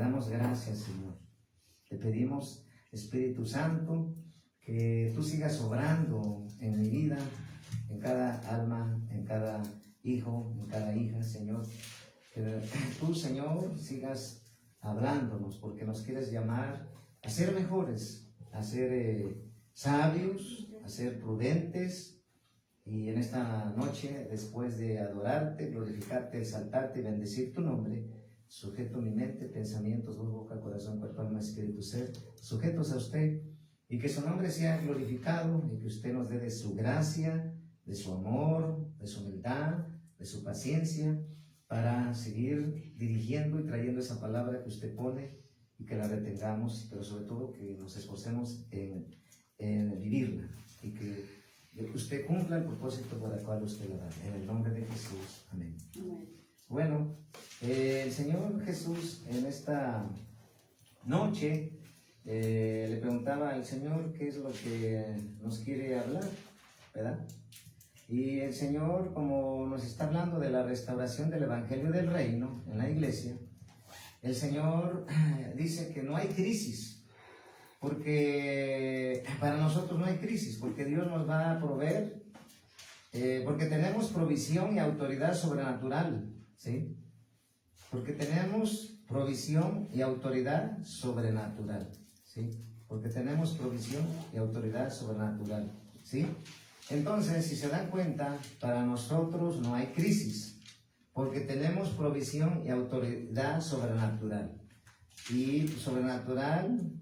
damos gracias, Señor. Te pedimos, Espíritu Santo, que tú sigas obrando en mi vida, en cada alma, en cada hijo, en cada hija, Señor. Que tú, Señor, sigas hablándonos, porque nos quieres llamar a ser mejores, a ser sabios, a ser prudentes. Y en esta noche, después de adorarte, glorificarte, exaltarte y bendecir tu nombre, sujeto mi mente, pensamientos, voz, boca, corazón, cuerpo, alma, espíritu, ser, sujetos a usted, y que su nombre sea glorificado, y que usted nos dé de su gracia, de su amor, de su humildad, de su paciencia, para seguir dirigiendo y trayendo esa palabra que usted pone, y que la retengamos, pero sobre todo que nos esforcemos en vivirla, y que usted cumpla el propósito para el cual usted la da. En el nombre de Jesús. Amén. Amén. Bueno, el Señor Jesús en esta noche le preguntaba al Señor qué es lo que nos quiere hablar, ¿verdad? Y el Señor, como nos está hablando de la restauración del Evangelio del Reino en la iglesia, el Señor dice que no hay crisis, porque para nosotros no hay crisis, porque Dios nos va a proveer, porque tenemos provisión y autoridad sobrenatural, ¿sí? Porque tenemos provisión y autoridad sobrenatural, ¿sí? Porque tenemos provisión y autoridad sobrenatural, ¿sí? Entonces, si se dan cuenta, para nosotros no hay crisis, porque tenemos provisión y autoridad sobrenatural. Y sobrenatural,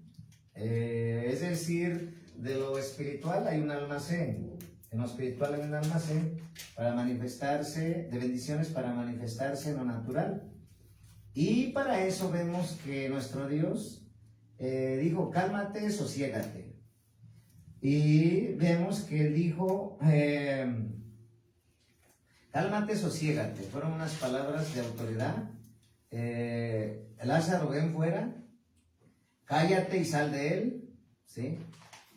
es decir, de lo espiritual hay un almacén. En lo espiritual hay un almacén para manifestarse, de bendiciones para manifestarse en lo natural. Y para eso vemos que nuestro Dios dijo, cálmate, sosiégate. Y vemos que Él dijo, cálmate, sosiégate. Fueron unas palabras de autoridad. Lázaro, ven fuera, cállate y sal de él, ¿sí?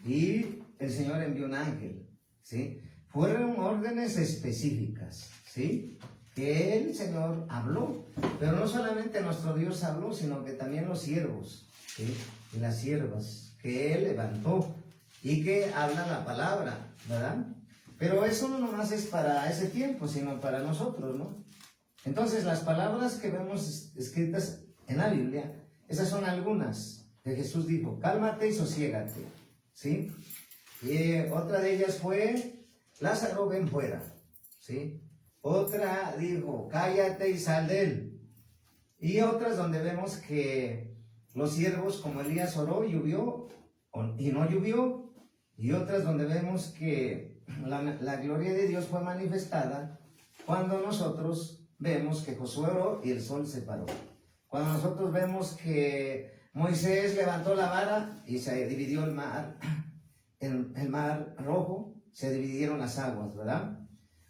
Y el Señor envió un ángel, ¿sí? Fueron órdenes específicas, ¿sí? Que el Señor habló, pero no solamente nuestro Dios habló, sino que también los siervos, ¿sí? Y las siervas que Él levantó y que hablan la palabra, ¿verdad? Pero eso no nomás es para ese tiempo, sino para nosotros, ¿no? Entonces, las palabras que vemos escritas en la Biblia, esas son algunas que Jesús dijo, cálmate y sosiégate, ¿sí? Y otra de ellas fue, Lázaro, ven fuera, ¿sí? Otra dijo, cállate y sal de él. Y otras donde vemos que los siervos, como Elías oró, llovió y no llovió. Y otras donde vemos que la gloria de Dios fue manifestada cuando nosotros vemos que Josué oró y el sol se paró. Cuando nosotros vemos que Moisés levantó la vara y se dividió el mar rojo, se dividieron las aguas, ¿verdad?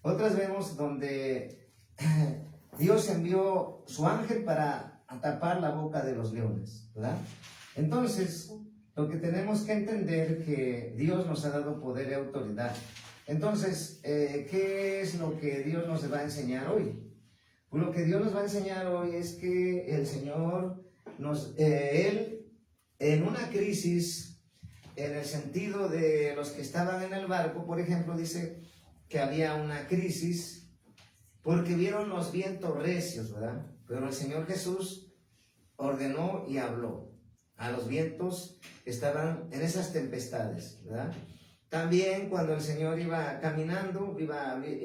Otras vemos donde Dios envió su ángel para tapar la boca de los leones, ¿verdad? Entonces, lo que tenemos que entender es que Dios nos ha dado poder y autoridad. Entonces, ¿qué es lo que Dios nos va a enseñar hoy? Pues lo que Dios nos va a enseñar hoy es que el Señor Él, en una crisis, en el sentido de los que estaban en el barco, por ejemplo, dice que había una crisis porque vieron los vientos recios, ¿verdad? Pero el Señor Jesús ordenó y habló a los vientos que estaban en esas tempestades, ¿verdad? También cuando el Señor iba caminando,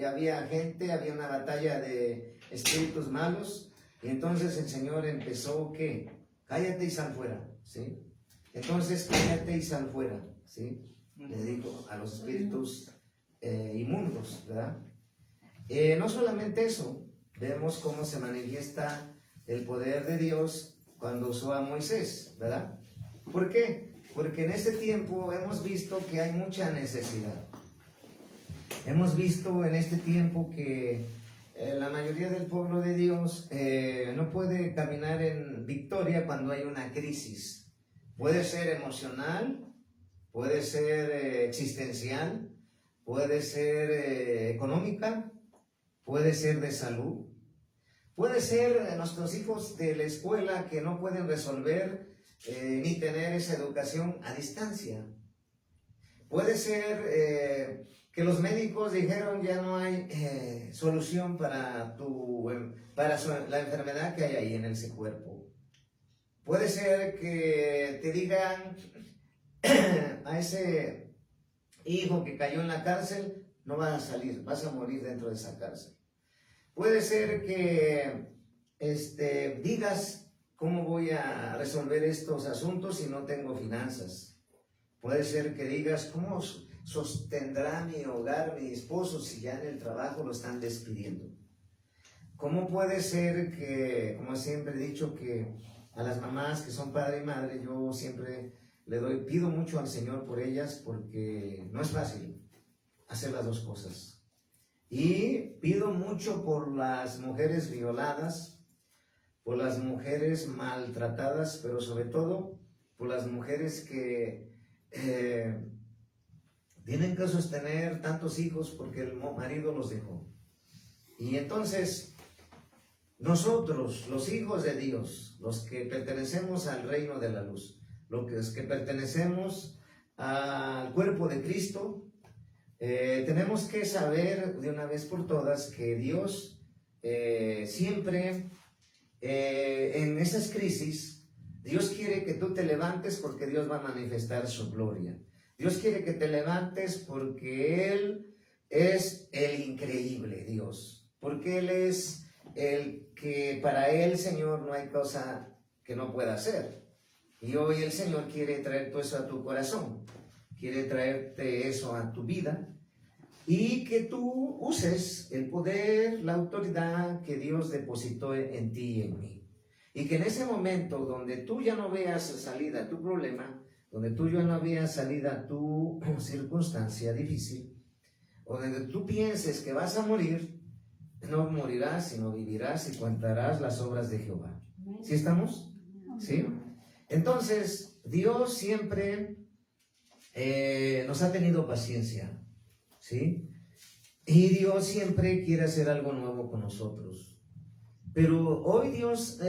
había gente, había una batalla de espíritus malos, y entonces el Señor empezó, ¿qué? Cállate y sal fuera, ¿sí? Entonces, cállate y sal fuera, ¿sí? Le digo a los espíritus inmundos, ¿verdad? No solamente eso, vemos cómo se manifiesta el poder de Dios cuando usó a Moisés, ¿verdad? ¿Por qué? Porque en este tiempo hemos visto que hay mucha necesidad. Hemos visto en este tiempo que la mayoría del pueblo de Dios no puede caminar en victoria cuando hay una crisis. Puede ser emocional, puede ser existencial, puede ser económica, puede ser de salud. Puede ser nuestros hijos de la escuela que no pueden resolver ni tener esa educación a distancia. Puede ser que los médicos dijeron ya no hay solución para la enfermedad que hay ahí en ese cuerpo. Puede ser que te digan a ese hijo que cayó en la cárcel, no vas a salir, vas a morir dentro de esa cárcel. Puede ser que digas, ¿cómo voy a resolver estos asuntos si no tengo finanzas? Puede ser que digas, ¿cómo sostendrá mi hogar mi esposo si ya en el trabajo lo están despidiendo? ¿Cómo puede ser que, como siempre he dicho, que a las mamás que son padre y madre, yo siempre pido mucho al Señor por ellas, porque no es fácil hacer las dos cosas. Y pido mucho por las mujeres violadas, por las mujeres maltratadas, pero sobre todo por las mujeres que tienen que sostener tantos hijos porque el marido los dejó. Y entonces, nosotros, los hijos de Dios, los que pertenecemos al reino de la luz, los que pertenecemos al cuerpo de Cristo, tenemos que saber de una vez por todas que Dios siempre en esas crisis, Dios quiere que tú te levantes porque Dios va a manifestar su gloria. Dios quiere que te levantes porque Él es el increíble Dios, porque Él es el que para Él, Señor, no hay cosa que no pueda hacer. Y hoy el Señor quiere traer todo eso a tu corazón, quiere traerte eso a tu vida y que tú uses el poder, la autoridad que Dios depositó en ti y en mí. Y que en ese momento donde tú ya no veas salida a tu problema, donde tú ya no veas salida a tu circunstancia difícil, o donde tú pienses que vas a morir, no morirás, sino vivirás y contarás las obras de Jehová. ¿Sí estamos? ¿Sí? Entonces, Dios siempre nos ha tenido paciencia, ¿sí? Y Dios siempre quiere hacer algo nuevo con nosotros. Pero hoy Dios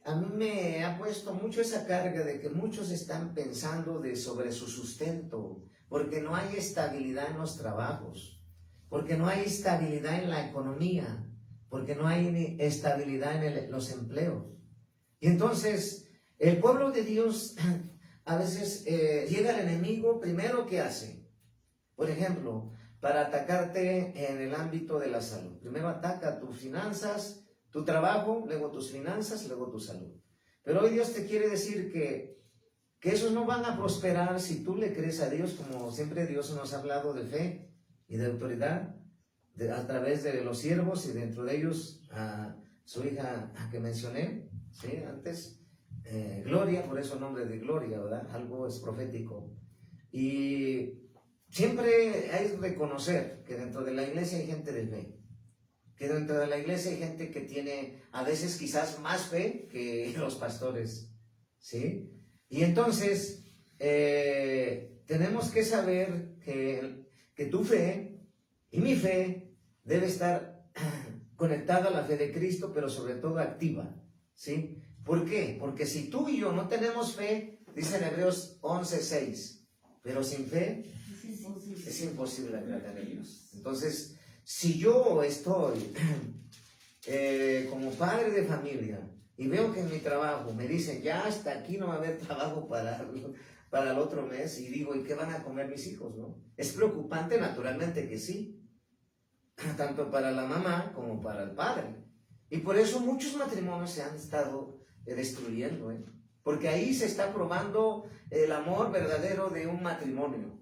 a mí me ha puesto mucho esa carga de que muchos están pensando sobre su sustento, porque no hay estabilidad en los trabajos, porque no hay estabilidad en la economía, porque no hay estabilidad en los empleos. Y entonces, el pueblo de Dios, a veces llega el enemigo, primero, ¿qué hace? Por ejemplo, para atacarte en el ámbito de la salud. Primero ataca tus finanzas, tu trabajo, luego tus finanzas, luego tu salud. Pero hoy Dios te quiere decir que esos no van a prosperar si tú le crees a Dios, como siempre Dios nos ha hablado de fe y de autoridad, a través de los siervos y dentro de ellos a su hija que mencioné, ¿sí? Antes. Gloria, por eso el nombre de Gloria, ¿verdad? Algo es profético. Y siempre hay que reconocer que dentro de la iglesia hay gente de fe, que dentro de la iglesia hay gente que tiene a veces quizás más fe que los pastores, ¿sí? Y entonces tenemos que saber que tu fe y mi fe debe estar conectada a la fe de Cristo, pero sobre todo activa, ¿sí? ¿Por qué? Porque si tú y yo no tenemos fe, dice en Hebreos 11:6, pero sin fe es imposible agradar a Dios. Entonces, si yo estoy como padre de familia y veo que en mi trabajo me dicen, ya hasta aquí no va a haber trabajo para el otro mes, y digo, ¿y qué van a comer mis hijos, no? Es preocupante, naturalmente que sí, tanto para la mamá como para el padre. Y por eso muchos matrimonios se han estado destruyendo, porque ahí se está probando el amor verdadero de un matrimonio.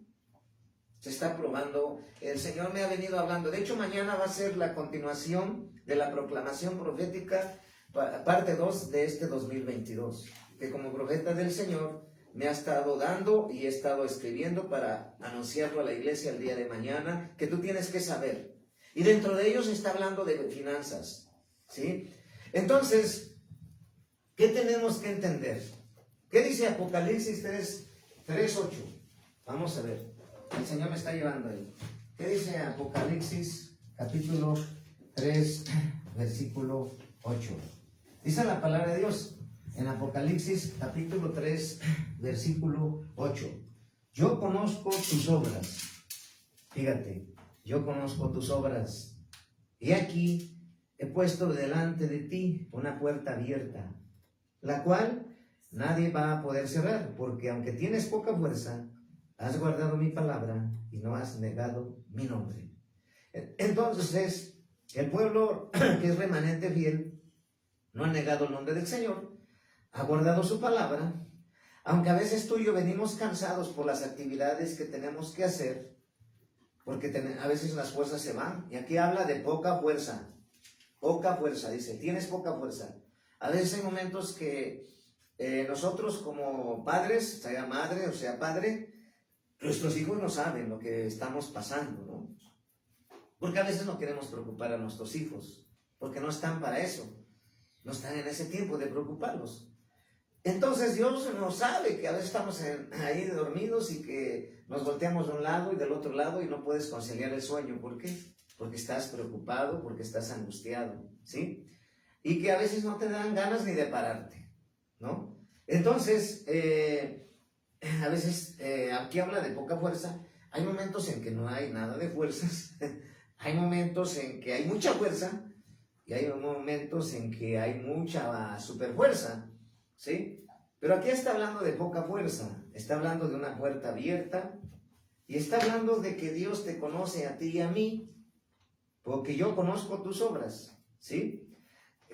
Se está probando. El Señor me ha venido hablando. De hecho, mañana va a ser la continuación de la proclamación profética, parte 2 de este 2022, que como profeta del Señor me ha estado dando y he estado escribiendo para anunciarlo a la iglesia el día de mañana, que tú tienes que saber. Y dentro de ellos está hablando de finanzas, ¿sí? Entonces, ¿qué tenemos que entender? ¿Qué dice Apocalipsis 3:8? Vamos a ver. El Señor me está llevando ahí. ¿Qué dice Apocalipsis capítulo 3, versículo 8. Dice la palabra de Dios en Apocalipsis capítulo 3, versículo 8. Yo conozco tus obras. Fíjate, yo conozco tus obras. Y aquí he puesto delante de ti una puerta abierta, la cual nadie va a poder cerrar, porque aunque tienes poca fuerza, has guardado mi palabra y no has negado mi nombre. Entonces, el pueblo que es remanente fiel no ha negado el nombre del Señor, ha guardado su palabra, aunque a veces tú y yo venimos cansados por las actividades que tenemos que hacer, porque a veces las fuerzas se van. Y aquí habla de poca fuerza, dice, tienes poca fuerza. A veces hay momentos que nosotros como padres, sea madre o sea padre, nuestros hijos no saben lo que estamos pasando, ¿no? Porque a veces no queremos preocupar a nuestros hijos, porque no están para eso, no están en ese tiempo de preocuparlos. Entonces Dios no sabe que a veces estamos ahí dormidos y que nos volteamos de un lado y del otro lado y no puedes conciliar el sueño. ¿Por qué? Porque estás preocupado, porque estás angustiado, ¿sí? Y que a veces no te dan ganas ni de pararte, ¿no? Entonces, a veces aquí habla de poca fuerza. Hay momentos en que no hay nada de fuerzas. Hay momentos en que hay mucha fuerza y hay momentos en que hay mucha superfuerza, ¿sí? Pero aquí está hablando de poca fuerza, está hablando de una puerta abierta y está hablando de que Dios te conoce a ti y a mí, porque yo conozco tus obras, ¿sí?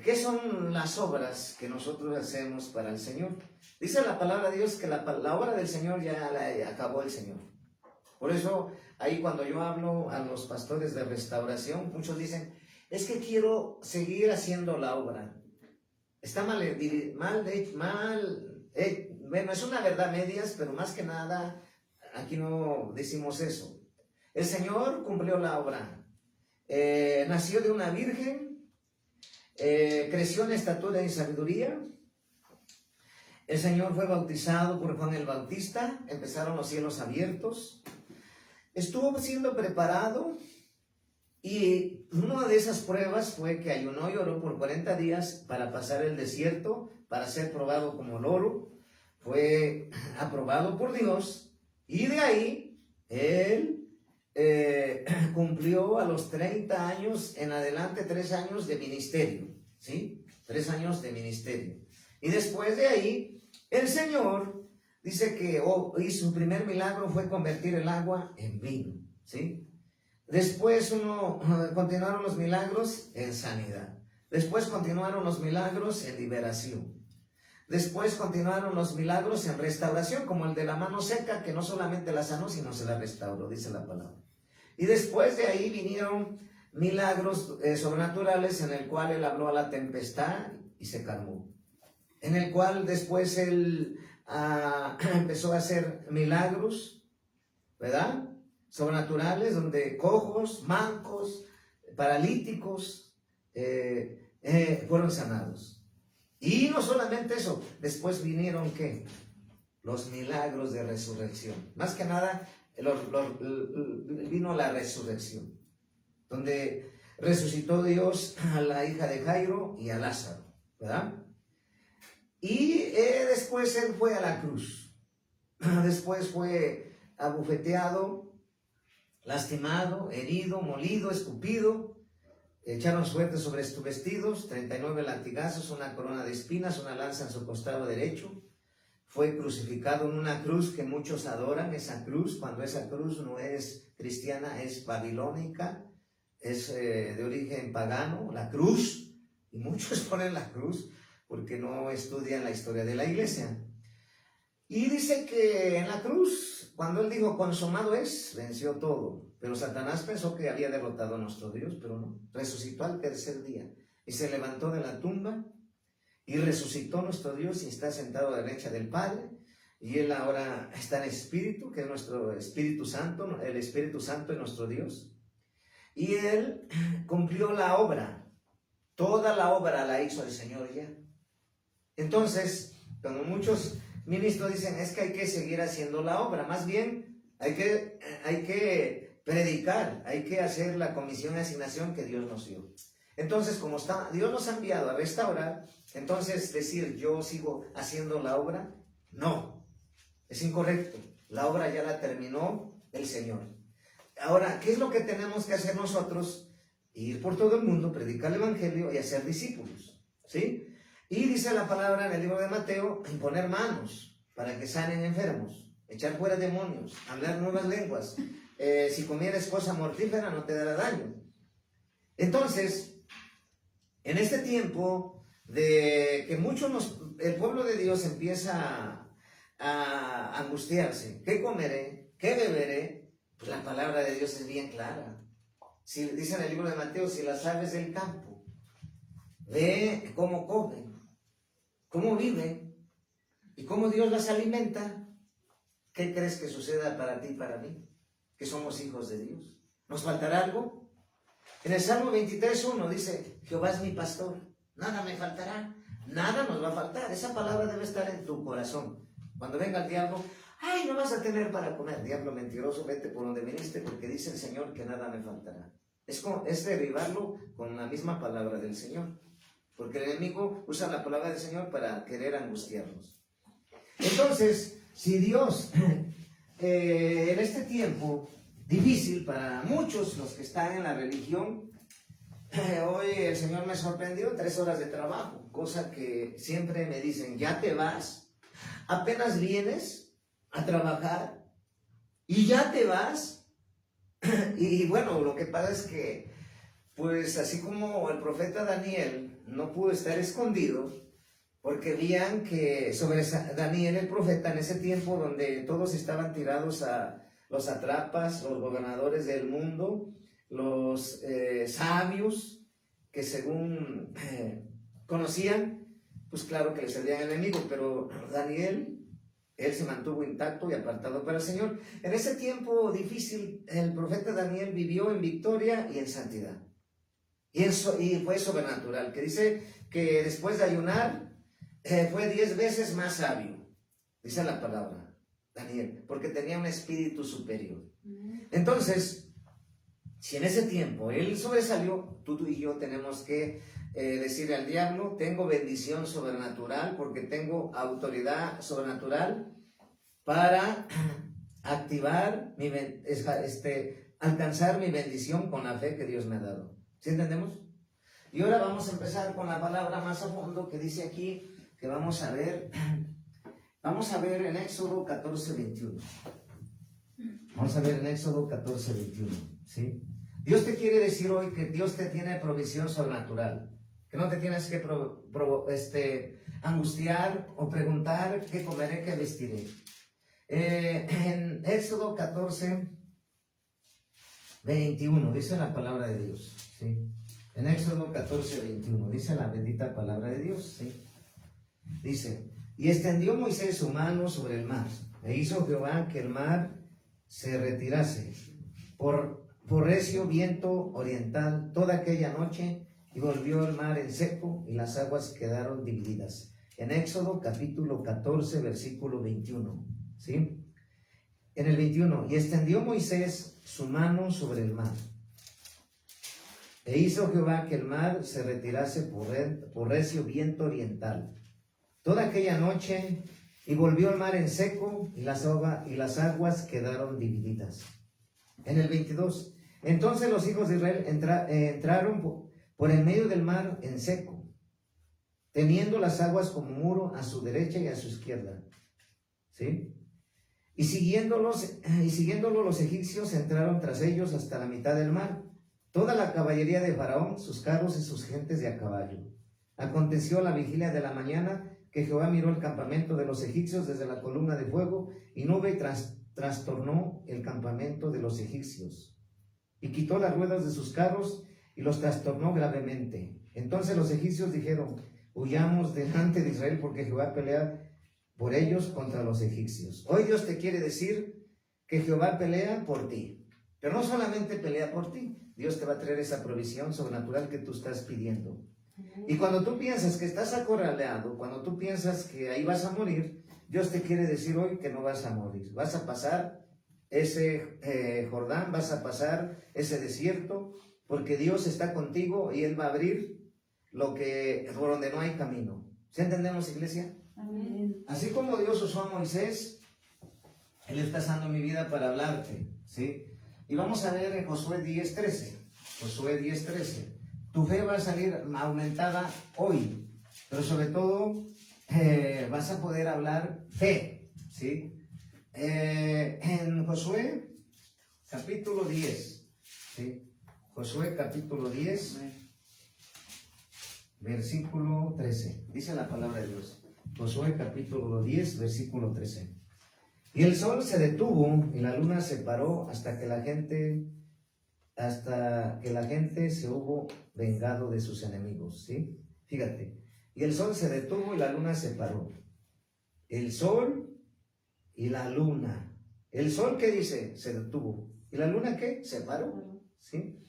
¿Qué son las obras que nosotros hacemos para el Señor? Dice la palabra de Dios que la obra del Señor ya la acabó el Señor. Por eso, ahí cuando yo hablo a los pastores de restauración, muchos dicen, es que quiero seguir haciendo la obra. Está mal, bueno, es una verdad medias, pero más que nada, aquí no decimos eso. El Señor cumplió la obra. Nació de una virgen, creció en estatura y sabiduría. El Señor fue bautizado por Juan el Bautista, empezaron los cielos abiertos. Estuvo siendo preparado y una de esas pruebas fue que ayunó y oró por 40 días para pasar el desierto, para ser probado como loro. Fue aprobado por Dios y de ahí él cumplió a los 30 años en adelante 3 años de ministerio, ¿sí? 3 años de ministerio. Y después de ahí, el Señor dice que y su primer milagro fue convertir el agua en vino, ¿sí? Después continuaron los milagros en sanidad. Después continuaron los milagros en liberación. Después continuaron los milagros en restauración, como el de la mano seca, que no solamente la sanó, sino se la restauró, dice la palabra. Y después de ahí vinieron milagros sobrenaturales en el cual él habló a la tempestad y se calmó. En el cual después él empezó a hacer milagros, ¿verdad? Sobrenaturales, donde cojos, mancos, paralíticos fueron sanados. Y no solamente eso, después vinieron, ¿qué? Los milagros de resurrección. Más que nada, vino la resurrección, donde resucitó Dios a la hija de Jairo y a Lázaro, ¿verdad? Y después él fue a la cruz. Después fue abofeteado, lastimado, herido, molido, escupido. Echaron suerte sobre sus vestidos, 39 latigazos, una corona de espinas, una lanza en su costado derecho. Fue crucificado en una cruz que muchos adoran, esa cruz, cuando esa cruz no es cristiana, es babilónica, es de origen pagano, la cruz, y muchos ponen la cruz porque no estudian la historia de la iglesia. Y dice que en la cruz, cuando él dijo consumado es, venció todo. Pero Satanás pensó que había derrotado a nuestro Dios, pero no. Resucitó al tercer día y se levantó de la tumba y resucitó nuestro Dios y está sentado a la derecha del Padre. Y él ahora está en espíritu, que es nuestro Espíritu Santo, el Espíritu Santo es nuestro Dios. Y él cumplió la obra, toda la obra la hizo el Señor ya. Entonces, cuando muchos ministros dicen, es que hay que seguir haciendo la obra, más bien hay que predicar, hay que hacer la comisión de asignación que Dios nos dio. Entonces, como Dios nos ha enviado a restaurar, entonces decir yo sigo haciendo la obra, no, es incorrecto. La obra ya la terminó el Señor. Ahora, ¿qué es lo que tenemos que hacer nosotros? Ir por todo el mundo, predicar el Evangelio y hacer discípulos, ¿sí? Y dice la palabra en el libro de Mateo, imponer manos para que sanen enfermos, echar fuera demonios, hablar nuevas lenguas. Si comieres cosa mortífera no te dará daño. Entonces, en este tiempo de que el pueblo de Dios empieza a angustiarse, ¿qué comeré? ¿Qué beberé? Pues la palabra de Dios es bien clara. Si dice en el libro de Mateo, si las aves del campo, ve cómo comen, cómo viven y cómo Dios las alimenta, ¿qué crees que suceda para ti y para mí? Que somos hijos de Dios. ¿Nos faltará algo? En el Salmo 23:1 dice, Jehová es mi pastor, nada me faltará, nada nos va a faltar. Esa palabra debe estar en tu corazón. Cuando venga el diablo, ay, no vas a tener para comer. Diablo mentiroso, vete por donde viniste, porque dice el Señor que nada me faltará. Es derribarlo con la misma palabra del Señor, porque el enemigo usa la palabra del Señor para querer angustiarnos. Entonces, si Dios en este tiempo difícil para muchos los que están en la religión, hoy el Señor me sorprendió, 3 horas de trabajo, cosa que siempre me dicen, ya te vas, apenas vienes a trabajar y ya te vas. Y bueno, lo que pasa es que, pues así como el profeta Daniel no pudo estar escondido, porque veían que sobre Daniel el profeta en ese tiempo donde todos estaban tirados a los sátrapas, los gobernadores del mundo, los sabios que según conocían, pues claro que le servían al enemigo, pero Daniel, él se mantuvo intacto y apartado para el Señor. En ese tiempo difícil, el profeta Daniel vivió en victoria y en santidad. Y fue sobrenatural, que dice que después de ayunar, fue 10 veces más sabio, dice la palabra, Daniel, porque tenía un espíritu superior. Entonces, si en ese tiempo él sobresalió, tú y yo tenemos que decirle al diablo, tengo bendición sobrenatural, porque tengo autoridad sobrenatural para activar, alcanzar mi bendición con la fe que Dios me ha dado. ¿Sí entendemos? Y ahora vamos a empezar con la palabra más a fondo que dice aquí, que vamos a ver en Éxodo 14:21. Vamos a ver en Éxodo 14:21, ¿sí? Dios te quiere decir hoy que Dios te tiene provisión sobrenatural, que no te tienes que angustiar o preguntar qué comeré, qué vestiré. En Éxodo 14:21 dice la palabra de Dios, ¿sí? En Éxodo 14:21 dice la bendita palabra de Dios, ¿sí? Dice, y extendió Moisés su mano sobre el mar, e hizo Jehová que el mar se retirase por recio viento oriental toda aquella noche, y volvió el mar en seco, y las aguas quedaron divididas. En Éxodo capítulo 14, versículo 21, ¿sí? En el 21, y extendió Moisés su mano sobre el mar, e hizo Jehová que el mar se retirase por recio viento oriental toda aquella noche, y volvió el mar en seco, y las aguas quedaron divididas. En el 22, entonces los hijos de Israel entraron por el medio del mar en seco, teniendo las aguas como muro a su derecha y a su izquierda, ¿sí? Y siguiéndolo los egipcios entraron tras ellos hasta la mitad del mar, toda la caballería de Faraón, sus carros y sus gentes de a caballo. Aconteció a la vigilia de la mañana que Jehová miró el campamento de los egipcios desde la columna de fuego, y nube trastornó el campamento de los egipcios, y quitó las ruedas de sus carros, y los trastornó gravemente. Entonces los egipcios dijeron, huyamos delante de Israel, porque Jehová pelea por ellos contra los egipcios. Hoy Dios te quiere decir que Jehová pelea por ti, pero no solamente pelea por ti, Dios te va a traer esa provisión sobrenatural que tú estás pidiendo. Y cuando tú piensas que estás acorralado, cuando tú piensas que ahí vas a morir, Dios te quiere decir hoy que no vas a morir. Vas a pasar ese Jordán, vas a pasar ese desierto, porque Dios está contigo y Él va a abrir por donde no hay camino. ¿Sí entendemos, iglesia? Amén. Así como Dios usó a Moisés, Él está usando mi vida para hablarte, ¿sí? Y vamos a ver en Josué 10:13. Josué 10:13. Tu fe va a salir aumentada hoy, pero sobre todo vas a poder hablar fe, ¿sí? En Josué capítulo 10, ¿sí? Josué capítulo 10, versículo 13. Dice la palabra de Dios. Josué capítulo 10, versículo 13. Y el sol se detuvo y la luna se paró hasta que la gente se hubo vengado de sus enemigos, ¿sí? Fíjate. Y el sol se detuvo y la luna se paró. El sol y la luna. ¿El sol qué dice? Se detuvo. ¿Y la luna qué? Se paró, ¿sí?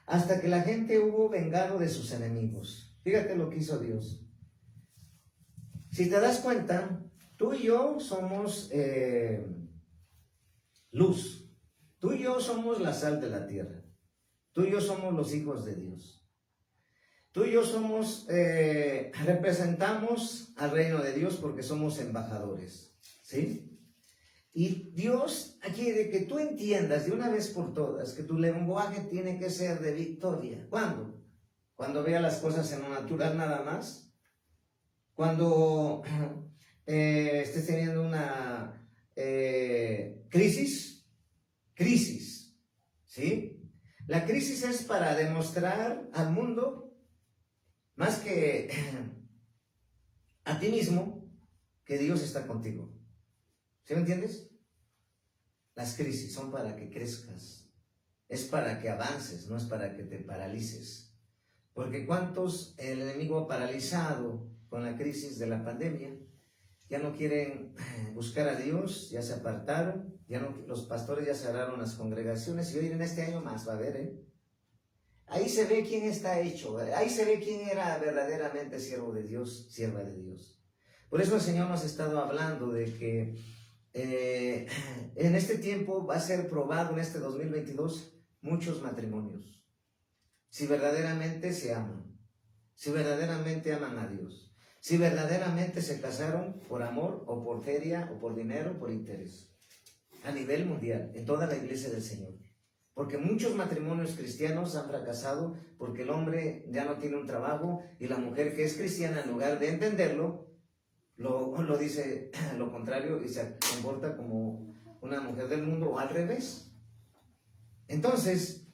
Hasta que la gente hubo vengado de sus enemigos. Fíjate lo que hizo Dios. Si te das cuenta, tú y yo somos luz. Tú y yo somos la sal de la tierra. Tú y yo somos los hijos de Dios. Tú y yo representamos al reino de Dios porque somos embajadores, ¿sí? Y Dios quiere que tú entiendas de una vez por todas que tu lenguaje tiene que ser de victoria. ¿Cuándo? Cuando veas las cosas en lo natural nada más. Cuando estés teniendo una crisis, ¿sí? La crisis es para demostrar al mundo, más que a ti mismo, que Dios está contigo. ¿Sí me entiendes? Las crisis son para que crezcas, es para que avances, no es para que te paralices. Porque ¿cuántos el enemigo ha paralizado con la crisis de la pandemia? Ya no quieren buscar a Dios, ya se apartaron, los pastores ya cerraron las congregaciones y hoy en este año más va a haber, Ahí se ve quién está hecho, ahí se ve quién era verdaderamente siervo de Dios, sierva de Dios. Por eso el Señor nos ha estado hablando de que en este tiempo va a ser probado en este 2022 muchos matrimonios. Si verdaderamente se aman, si verdaderamente aman a Dios, si verdaderamente se casaron por amor o por feria o por dinero, por interés, a nivel mundial, en toda la iglesia del Señor. Porque muchos matrimonios cristianos han fracasado porque el hombre ya no tiene un trabajo y la mujer que es cristiana, en lugar de entenderlo, lo dice lo contrario y se comporta como una mujer del mundo o al revés. Entonces,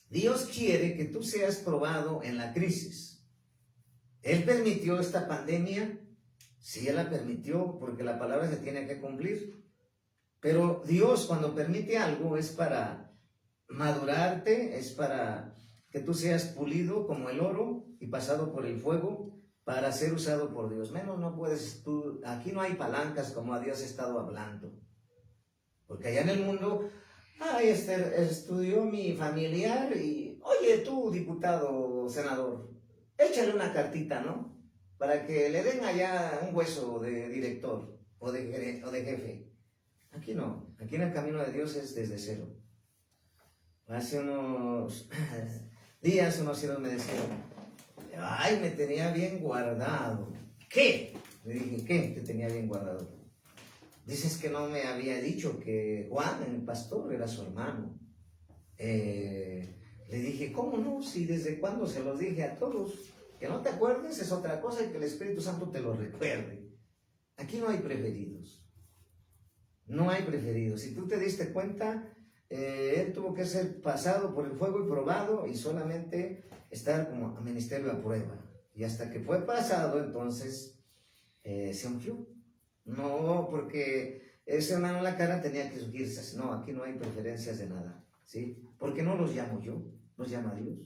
Dios quiere que tú seas probado en la crisis. Él permitió esta pandemia, sí, Él la permitió porque la palabra se tiene que cumplir. Pero Dios cuando permite algo es para madurarte, es para que tú seas pulido como el oro y pasado por el fuego para ser usado por Dios. Menos no puedes tú, aquí no hay palancas como a Dios ha estado hablando. Porque allá en el mundo, estudió mi familiar y, oye tú, diputado, senador, échale una cartita, ¿no? Para que le den allá un hueso de director o de jefe. Aquí no, aquí en el camino de Dios es desde cero. Hace unos días unos siervos me decían, ay, me tenía bien guardado. ¿Qué? Le dije, ¿qué te tenía bien guardado? Dices que no me había dicho que Juan, el pastor, era su hermano. Le dije, ¿cómo no? Si desde cuándo se los dije a todos. Que no te acuerdes es otra cosa y que el Espíritu Santo te lo recuerde. Aquí no hay preferidos. No hay preferidos. Si tú te diste cuenta, él tuvo que ser pasado por el fuego y probado y solamente estar como a ministerio a prueba. Y hasta que fue pasado, entonces se ungió. No, porque ese hermano en la cara tenía que subirse. No, aquí no hay preferencias de nada, ¿sí? Porque no los llamo yo, los llama Dios.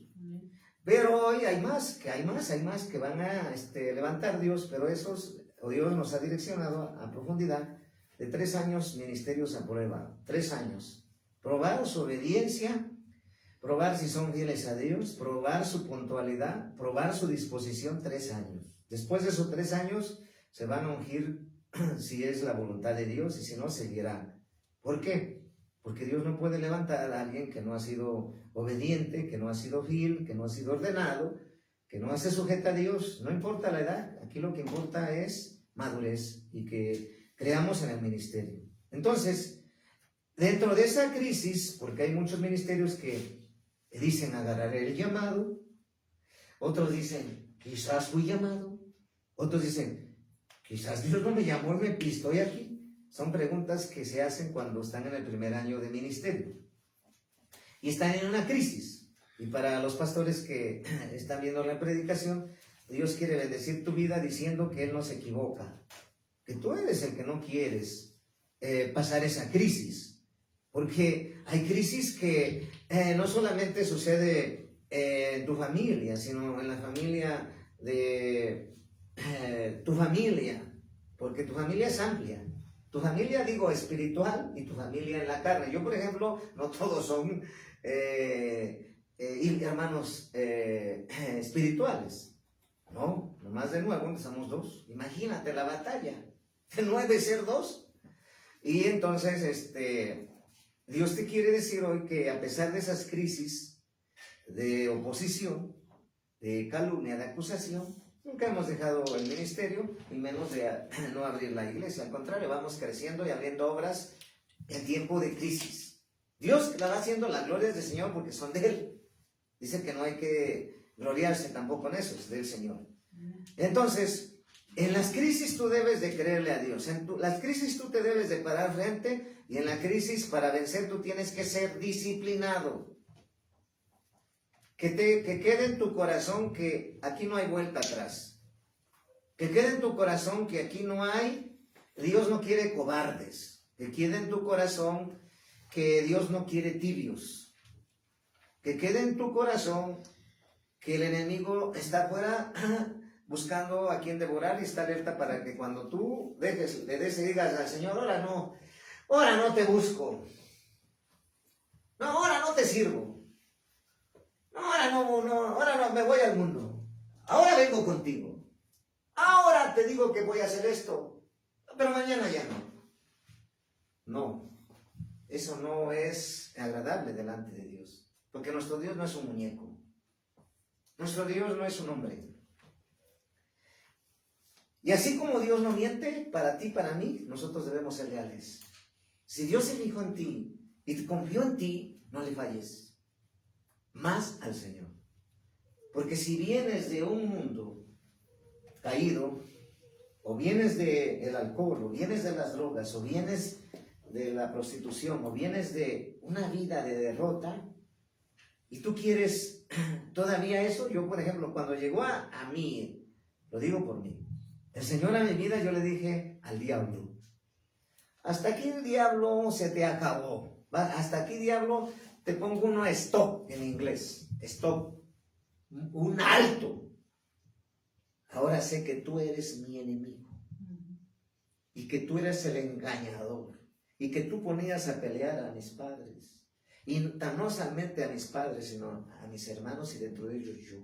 Pero hoy hay más que van a levantar Dios, pero Dios nos ha direccionado a profundidad de 3 años ministerios a prueba, 3 años. Probar su obediencia, probar si son fieles a Dios, probar su puntualidad, probar su disposición, 3 años. Después de esos 3 años se van a ungir si es la voluntad de Dios y si no, seguirá. ¿Por qué? Porque Dios no puede levantar a alguien que no ha sido obediente, que no ha sido fiel, que no ha sido ordenado, que no se sujeta a Dios. No importa la edad, aquí lo que importa es madurez y que creamos en el ministerio. Entonces, dentro de esa crisis, porque hay muchos ministerios que dicen agarraré el llamado, otros dicen quizás fui llamado, otros dicen quizás Dios no me llamó y estoy aquí. Son preguntas que se hacen cuando están en el primer año de ministerio y están en una crisis. Y para los pastores que están viendo la predicación, Dios quiere bendecir tu vida diciendo que Él no se equivoca, que tú eres el que no quieres pasar esa crisis, porque hay crisis que no solamente sucede en tu familia, sino en la familia de tu familia, porque tu familia es amplia. Tu familia, digo, espiritual y tu familia en la carne. Yo, por ejemplo, no todos son hermanos espirituales. No, nomás de nuevo somos dos. Imagínate la batalla. De 9 ser 2. Y entonces, Dios te quiere decir hoy que a pesar de esas crisis de oposición, de calumnia, de acusación, nunca hemos dejado el ministerio, y menos de no abrir la iglesia. Al contrario, vamos creciendo y abriendo obras en tiempo de crisis. Dios la va haciendo, las glorias del Señor, porque son de Él. Dice que no hay que gloriarse tampoco en eso, es del Señor. Entonces, en las crisis tú debes de creerle a Dios. En las crisis tú te debes de parar frente, y en la crisis para vencer tú tienes que ser disciplinado. Que quede en tu corazón que aquí no hay vuelta atrás. Que quede en tu corazón que aquí no hay, Dios no quiere cobardes. Que quede en tu corazón que Dios no quiere tibios. Que quede en tu corazón que el enemigo está afuera buscando a quien devorar y está alerta para que cuando tú le des y digas al Señor, ahora no te busco. No, ahora no te sirvo. Ahora no, me voy al mundo. Ahora vengo contigo. Ahora te digo que voy a hacer esto, pero mañana ya no. No, eso no es agradable delante de Dios, porque nuestro Dios no es un muñeco. Nuestro Dios no es un hombre. Y así como Dios no miente, para ti, para mí, nosotros debemos ser leales. Si Dios se fijó en ti y confió en ti, no le falles. Más al Señor. Porque si vienes de un mundo caído, o vienes del alcohol, o vienes de las drogas, o vienes de la prostitución, o vienes de una vida de derrota, y tú quieres todavía eso, yo por ejemplo, cuando llegó a mí, lo digo por mí, el Señor a mi vida, yo le dije al diablo, hasta aquí el diablo se te acabó, hasta aquí diablo. Te pongo uno stop en inglés, stop, un alto. Ahora sé que tú eres mi enemigo y que tú eres el engañador y que tú ponías a pelear a mis padres, y no solamente a mis padres, sino a mis hermanos y dentro de ellos yo.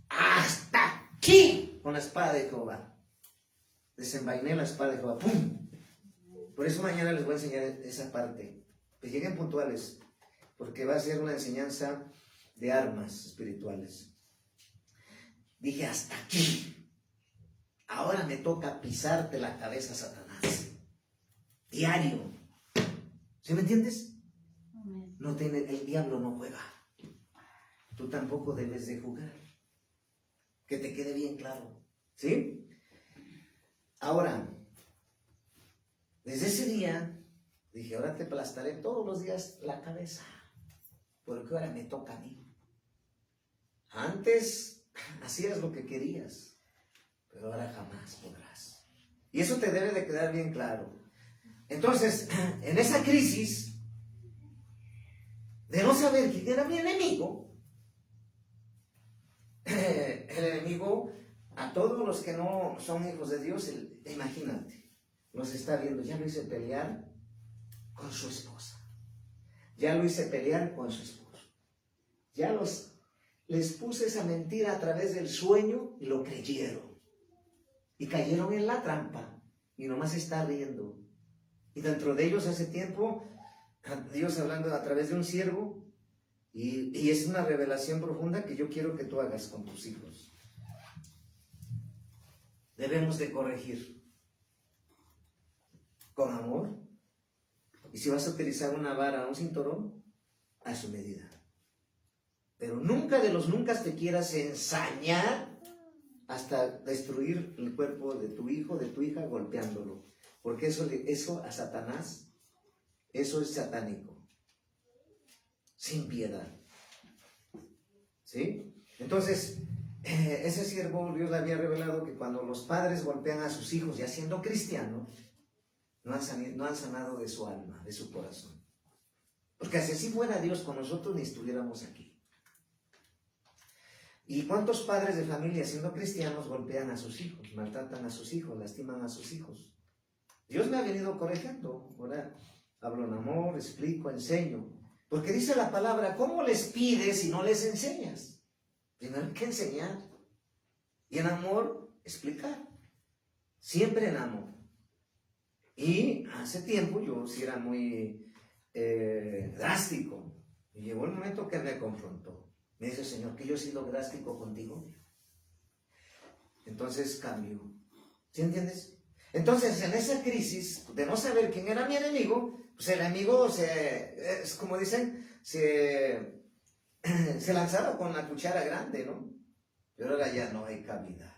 Hasta aquí con la espada de Jehová. Desenvainé la espada de Jehová. ¡Pum! Por eso mañana les voy a enseñar esa parte. Que lleguen puntuales, porque va a ser una enseñanza de armas espirituales. Dije, hasta aquí. Ahora me toca pisarte la cabeza, Satanás. Diario. ¿Sí me entiendes? No el diablo no juega. Tú tampoco debes de jugar. Que te quede bien claro. ¿Sí? Ahora, desde ese día, dije, ahora te aplastaré todos los días la cabeza, porque ahora me toca a mí. Antes hacías lo que querías, pero ahora jamás podrás. Y eso te debe de quedar bien claro. Entonces, en esa crisis de no saber quién era mi enemigo, el enemigo, a todos los que no son hijos de Dios, imagínate, los está viendo, ya lo hice pelear con su esposa. Ya lo hice pelear con su esposo. Ya les puse esa mentira a través del sueño y lo creyeron. Y cayeron en la trampa y nomás está riendo. Y dentro de ellos hace tiempo Dios hablando a través de un siervo, y es una revelación profunda que yo quiero que tú hagas con tus hijos. Debemos de corregir con amor, y si vas a utilizar una vara o un cinturón, a su medida. Pero nunca de los nunca te quieras ensañar hasta destruir el cuerpo de tu hijo, de tu hija, golpeándolo. Porque eso a Satanás, eso es satánico. Sin piedad. ¿Sí? Entonces, ese siervo, Dios le había revelado que cuando los padres golpean a sus hijos, ya siendo cristianos, no han sanado de su alma, de su corazón. Porque si así fuera Dios con nosotros, ni estuviéramos aquí. ¿Y cuántos padres de familia, siendo cristianos, golpean a sus hijos, maltratan a sus hijos, lastiman a sus hijos? Dios me ha venido corrigiendo. Ahora hablo en amor, explico, enseño. Porque dice la palabra, ¿cómo les pides si no les enseñas? Primero hay que enseñar. Y en amor, explicar. Siempre en amor. Y hace tiempo yo sí era muy drástico. Y llegó el momento que me confrontó. Me dice, Señor, que yo he sido drástico contigo. Entonces cambio. ¿Sí entiendes? Entonces, en esa crisis de no saber quién era mi enemigo, pues el enemigo es como dicen, se lanzaba con la cuchara grande, ¿no? Pero ahora ya no hay cabida,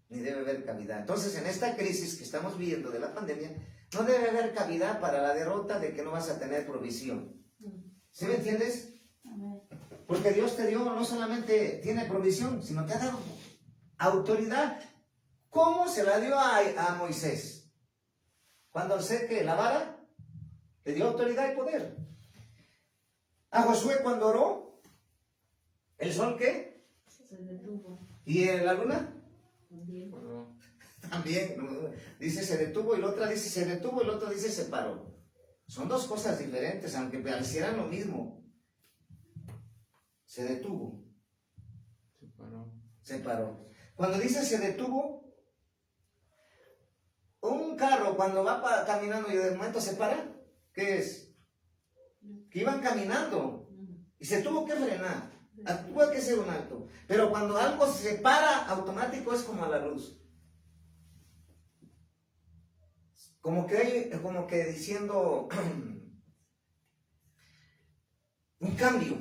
ni debe haber cabida. Entonces, en esta crisis que estamos viviendo de la pandemia, no debe haber cabida para la derrota de que no vas a tener provisión. ¿Sí me entiendes? Porque Dios te dio, no solamente tiene provisión, sino te ha dado autoridad. ¿Cómo se la dio a Moisés? Cuando alcé que la vara, le dio autoridad y poder. A Josué cuando oró, ¿el sol qué? Se detuvo. ¿Y la luna? También. También. Dice se detuvo y la otra dice se detuvo y la otra dice se paró. Son dos cosas diferentes, aunque parecieran lo mismo. Se detuvo. Se paró. Cuando dice se detuvo, un carro cuando va caminando y de momento se para, ¿qué es? Que iban caminando y se tuvo que frenar. Tuvo que ser un alto. Pero cuando algo se para, automático es como a la luz. Como que diciendo un cambio.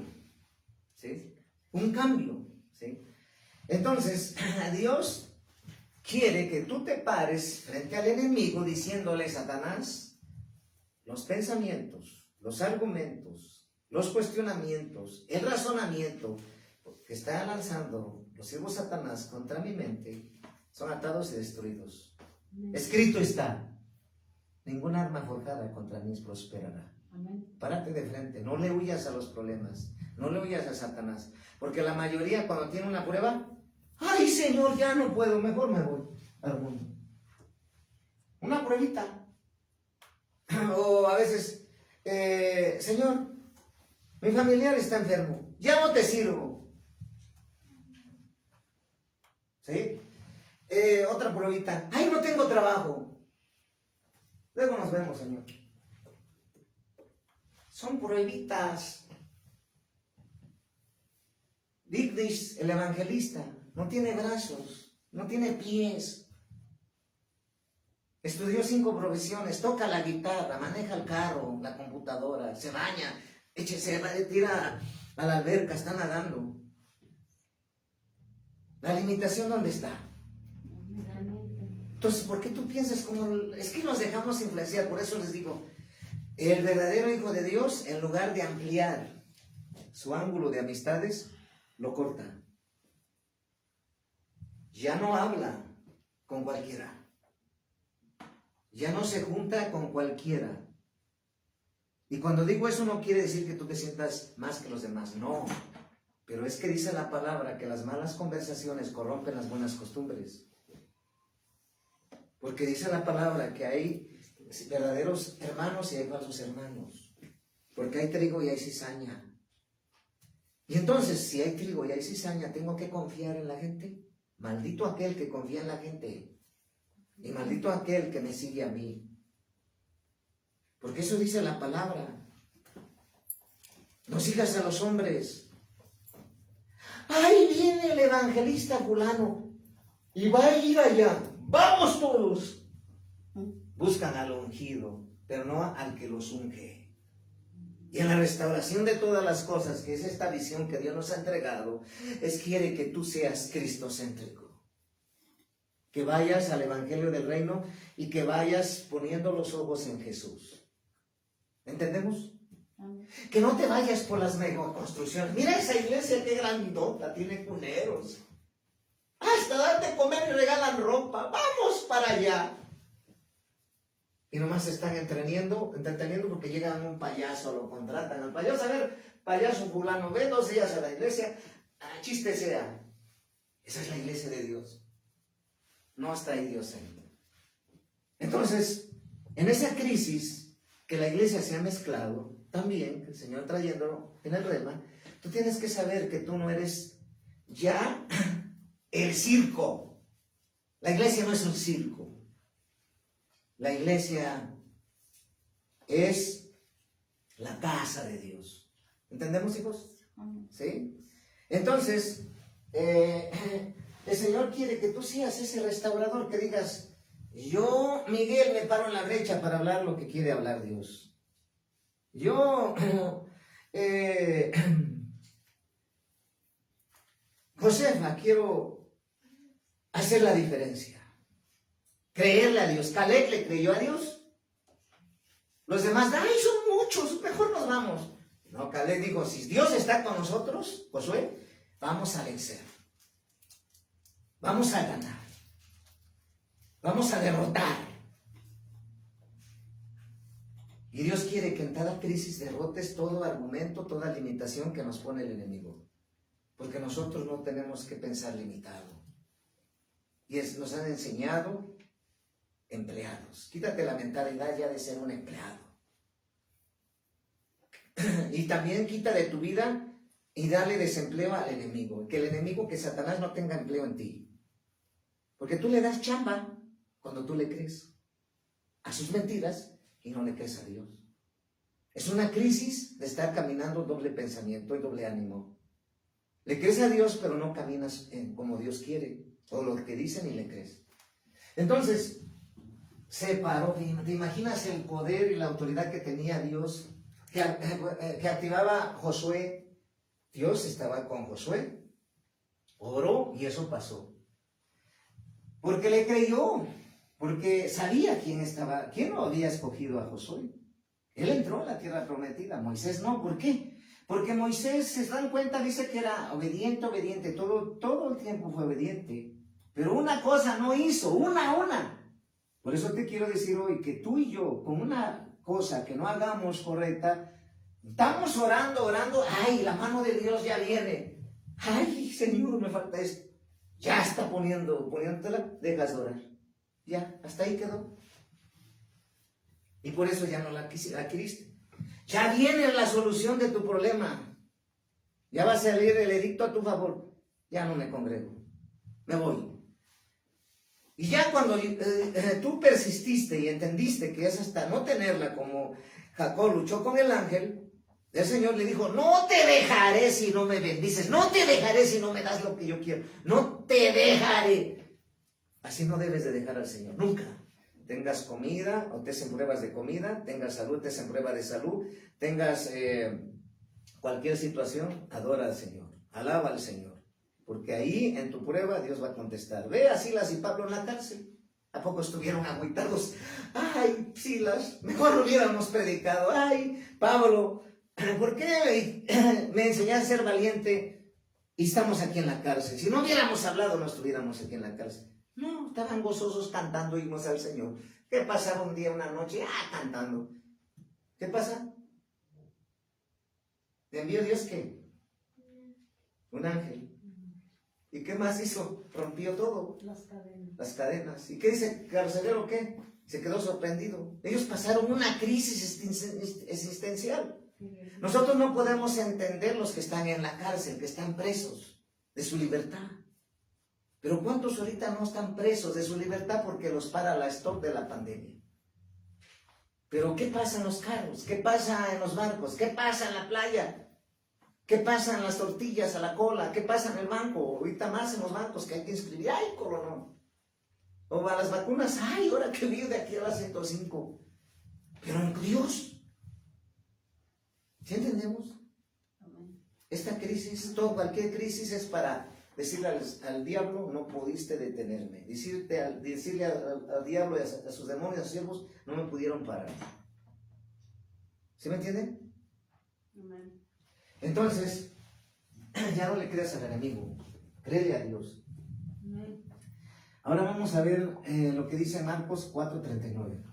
¿Sí? Un cambio. ¿Sí? Entonces, Dios quiere que tú te pares frente al enemigo diciéndole, Satanás, los pensamientos, los argumentos, los cuestionamientos, el razonamiento que está lanzando los siervos Satanás contra mi mente son atados y destruidos. Escrito está, ninguna arma forjada contra mí prosperará. Amén. Párate de frente, no le huyas a los problemas, no le huyas a Satanás, porque la mayoría cuando tiene una prueba, ay Señor, ya no puedo, mejor me voy al mundo. Una pruebita. O a veces, Señor, mi familiar está enfermo, ya no te sirvo. ¿Sí? Otra pruebita, ay, no tengo trabajo. Luego nos vemos, Señor. Son pruebitas. Digdis, el evangelista, no tiene brazos, no tiene pies. Estudió 5 profesiones, toca la guitarra, maneja el carro, la computadora, se baña, se tira a la alberca, está nadando. ¿La limitación dónde está? Entonces, ¿por qué tú piensas como...? Es que nos dejamos influenciar, por eso les digo, el verdadero hijo de Dios, en lugar de ampliar su ángulo de amistades, lo corta. Ya no habla con cualquiera. Ya no se junta con cualquiera. Y cuando digo eso no quiere decir que tú te sientas más que los demás, no. Pero es que dice la palabra que las malas conversaciones corrompen las buenas costumbres. Porque dice la palabra que hay verdaderos hermanos y hay falsos hermanos. Porque hay trigo y hay cizaña. Y entonces, si hay trigo y hay cizaña, ¿tengo que confiar en la gente? Maldito aquel que confía en la gente. Y maldito aquel que me sigue a mí. Porque eso dice la palabra. No sigas a los hombres. Ahí viene el evangelista fulano y va a ir allá. ¡Vamos todos! Buscan al ungido, pero no al que los unge. Y en la restauración de todas las cosas, que es esta visión que Dios nos ha entregado, quiere que tú seas cristocéntrico. Que vayas al evangelio del reino y que vayas poniendo los ojos en Jesús. ¿Entendemos? Que no te vayas por las megaconstrucciones. Mira esa iglesia, qué grandota, tiene cuneros. Hasta darte comer y regalan ropa. Vamos para allá. Y nomás se están entreteniendo porque llegan un payaso, lo contratan al payaso. A ver, payaso fulano, ve 2 días a la iglesia, chiste sea. Esa es la iglesia de Dios. No está ahí Dios ahí. Entonces, en esa crisis que la iglesia se ha mezclado, también, el Señor trayéndolo en el rema, tú tienes que saber que tú no eres ya el circo. La iglesia no es un circo. La iglesia es la casa de Dios. ¿Entendemos, hijos? ¿Sí? Entonces, el Señor quiere que tú seas ese restaurador, que digas, yo, Miguel, me paro en la brecha para hablar lo que quiere hablar Dios. Yo, Josefa, quiero hacer la diferencia. Creerle a Dios. Caleb le creyó a Dios. Los demás, ay, son muchos, mejor nos vamos. No, Caleb dijo, si Dios está con nosotros, Josué, vamos a vencer. Vamos a ganar. Vamos a derrotar. Y Dios quiere que en cada crisis derrotes todo argumento, toda limitación que nos pone el enemigo. Porque nosotros no tenemos que pensar limitado. Y nos han enseñado empleados. Quítate la mentalidad ya de ser un empleado. Y también quita de tu vida y dale desempleo al enemigo. Que el enemigo, que Satanás no tenga empleo en ti. Porque tú le das chamba cuando tú le crees a sus mentiras y no le crees a Dios. Es una crisis de estar caminando doble pensamiento y doble ánimo. Le crees a Dios, pero no caminas como Dios quiere, o lo que dicen y le crees. Entonces, se paró. ¿Te imaginas el poder y la autoridad que tenía Dios, que activaba Josué? Dios estaba con Josué, oró y eso pasó. Porque le creyó, porque sabía quién lo había escogido a Josué. Él entró a la tierra prometida, Moisés no. ¿Por qué? Porque Moisés, se dan cuenta, dice que era obediente, todo el tiempo fue obediente. Pero una cosa no hizo, una. Por eso te quiero decir hoy que tú y yo, con una cosa que no hagamos correcta, estamos orando, ay, la mano de Dios ya viene. Ay, Señor, me falta esto. Ya está poniéndola, dejas de orar. Ya, hasta ahí quedó. Y por eso ya no la adquiriste. Ya viene la solución de tu problema. Ya va a salir el edicto a tu favor. Ya no me congrego. Me voy. Y ya cuando tú persististe y entendiste que es hasta no tenerla, como Jacob luchó con el ángel, el Señor le dijo, no te dejaré si no me bendices, no te dejaré si no me das lo que yo quiero, no te dejaré. Así no debes de dejar al Señor, nunca. Tengas comida o te hacen pruebas de comida, tengas salud, te hacen prueba de salud, tengas cualquier situación, adora al Señor, alaba al Señor. Porque ahí, en tu prueba, Dios va a contestar. Ve a Silas y Pablo en la cárcel. ¿A poco estuvieron agüitados? Ay, Silas, mejor lo hubiéramos predicado. Ay, Pablo, ¿por qué me enseñaste a ser valiente y estamos aquí en la cárcel? Si no hubiéramos hablado, no estuviéramos aquí en la cárcel. No, estaban gozosos cantando himnos al Señor. ¿Qué pasaba un día, una noche? Cantando. ¿Qué pasa? ¿Te envió Dios qué? Un ángel. ¿Y qué más hizo? Rompió todo. Las cadenas. ¿Y qué dice el carcelero? ¿Qué? Se quedó sorprendido. Ellos pasaron una crisis existencial. Nosotros no podemos entender los que están en la cárcel, que están presos de su libertad. Pero ¿cuántos ahorita no están presos de su libertad porque los para la stop de la pandemia? Pero ¿qué pasa en los carros? ¿Qué pasa en los barcos? ¿Qué pasa en la playa? ¿Qué pasa en las tortillas a la cola? ¿Qué pasa en el banco? Ahorita más en los bancos que hay que inscribir. ¡Ay, colonón! O a las vacunas. ¡Ay, ahora que vivo de aquí a las 105! Pero en Dios. ¿Sí entendemos? Esta crisis, cualquier crisis es para decirle al diablo, no pudiste detenerme. Decirle al diablo y a sus demonios, a sus siervos, no me pudieron parar. ¿Sí me entienden? Amén. Entonces, ya no le creas al enemigo, créele a Dios. Amén. Ahora vamos a ver lo que dice Marcos 4:39.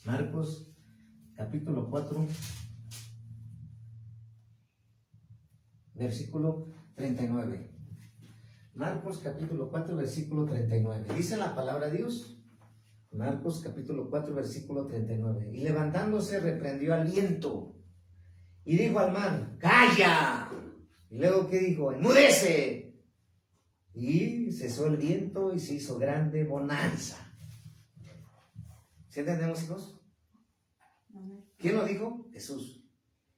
Marcos capítulo 4, versículo 39. Marcos capítulo 4, versículo 39. Dice la palabra de Dios. Marcos capítulo 4, versículo 39. Y levantándose reprendió al viento y dijo al mar, ¡calla! Y luego, ¿qué dijo? ¡Enmudece! Y cesó el viento y se hizo grande bonanza. ¿Sí entendemos, hijos? Amén. ¿Quién lo dijo? Jesús.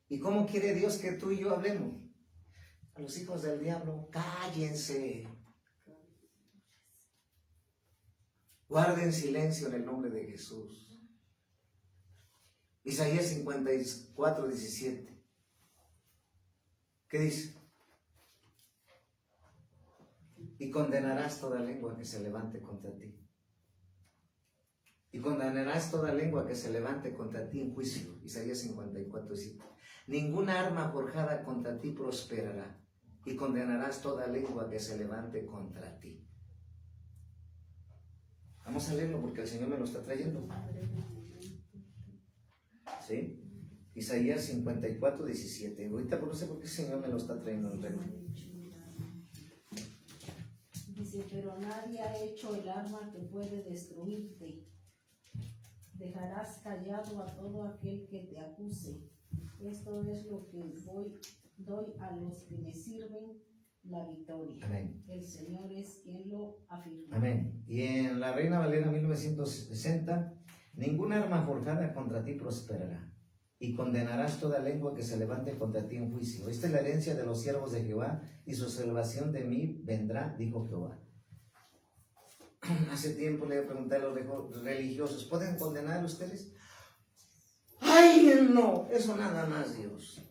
¿Y cómo quiere Dios que tú y yo hablemos? A los hijos del diablo, cállense. Guarden silencio en el nombre de Jesús. Isaías 54:17. ¿Qué dice? Y condenarás toda lengua que se levante contra ti. Y condenarás toda lengua que se levante contra ti en juicio. Isaías 54:7. Ninguna arma forjada contra ti prosperará. Y condenarás toda lengua que se levante contra ti. Vamos a leerlo porque el Señor me lo está trayendo. ¿Sí? Isaías 54:17. Ahorita no sé por qué el Señor me lo está trayendo el reino. Dice, pero nadie ha hecho el arma que puede destruirte. Dejarás callado a todo aquel que te acuse. Esto es lo que doy a los que me sirven la victoria. Amén. El Señor es quien lo afirma. Amén. Y en la Reina Valera 1960, ninguna arma forjada contra ti prosperará. Y condenarás toda lengua que se levante contra ti en juicio. Esta es la herencia de los siervos de Jehová, y su salvación de mí vendrá, dijo Jehová. Hace tiempo le pregunté a los religiosos, ¿pueden condenar ustedes? ¡Ay, no! Eso nada más, Dios.